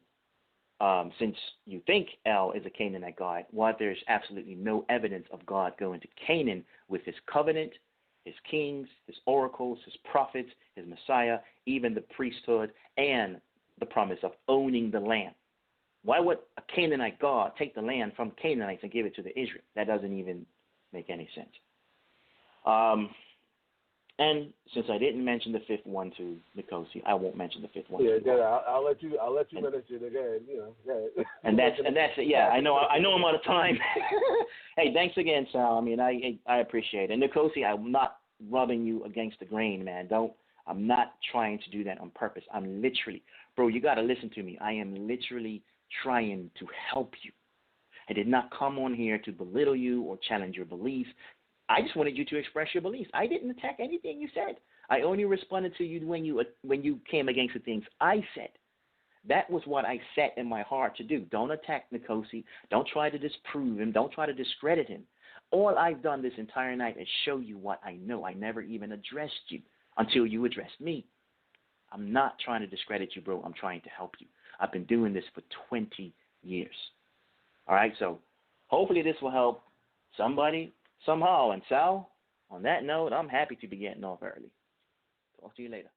Speaker 5: since you think El is a Canaanite god, why there's absolutely no evidence of God going to Canaan with his covenant, his kings, his oracles, his prophets, his Messiah, even the priesthood, and the promise of owning the land. Why would a Canaanite god take the land from Canaanites and give it to the Israel? That doesn't even make any sense. And since I didn't mention the 5th one to Nkosi, I won't mention the 5th one.
Speaker 3: Yeah, I'll let you finish it again.
Speaker 5: And that's it. Yeah, I know I'm out of time. Hey, thanks again, Sal. I mean, I appreciate it. And Nkosi, I'm not rubbing you against the grain, man. I'm not trying to do that on purpose. I'm literally, bro, you got to listen to me. I am literally trying to help you. I did not come on here to belittle you or challenge your beliefs. I just wanted you to express your beliefs. I didn't attack anything you said. I only responded to you when you came against the things I said. That was what I set in my heart to do. Don't attack Nkosi. Don't try to disprove him. Don't try to discredit him. All I've done this entire night is show you what I know. I never even addressed you until you addressed me. I'm not trying to discredit you, bro. I'm trying to help you. I've been doing this for 20 years. All right, so hopefully this will help somebody somehow. And Sal, on that note, I'm happy to be getting off early. Talk to you later.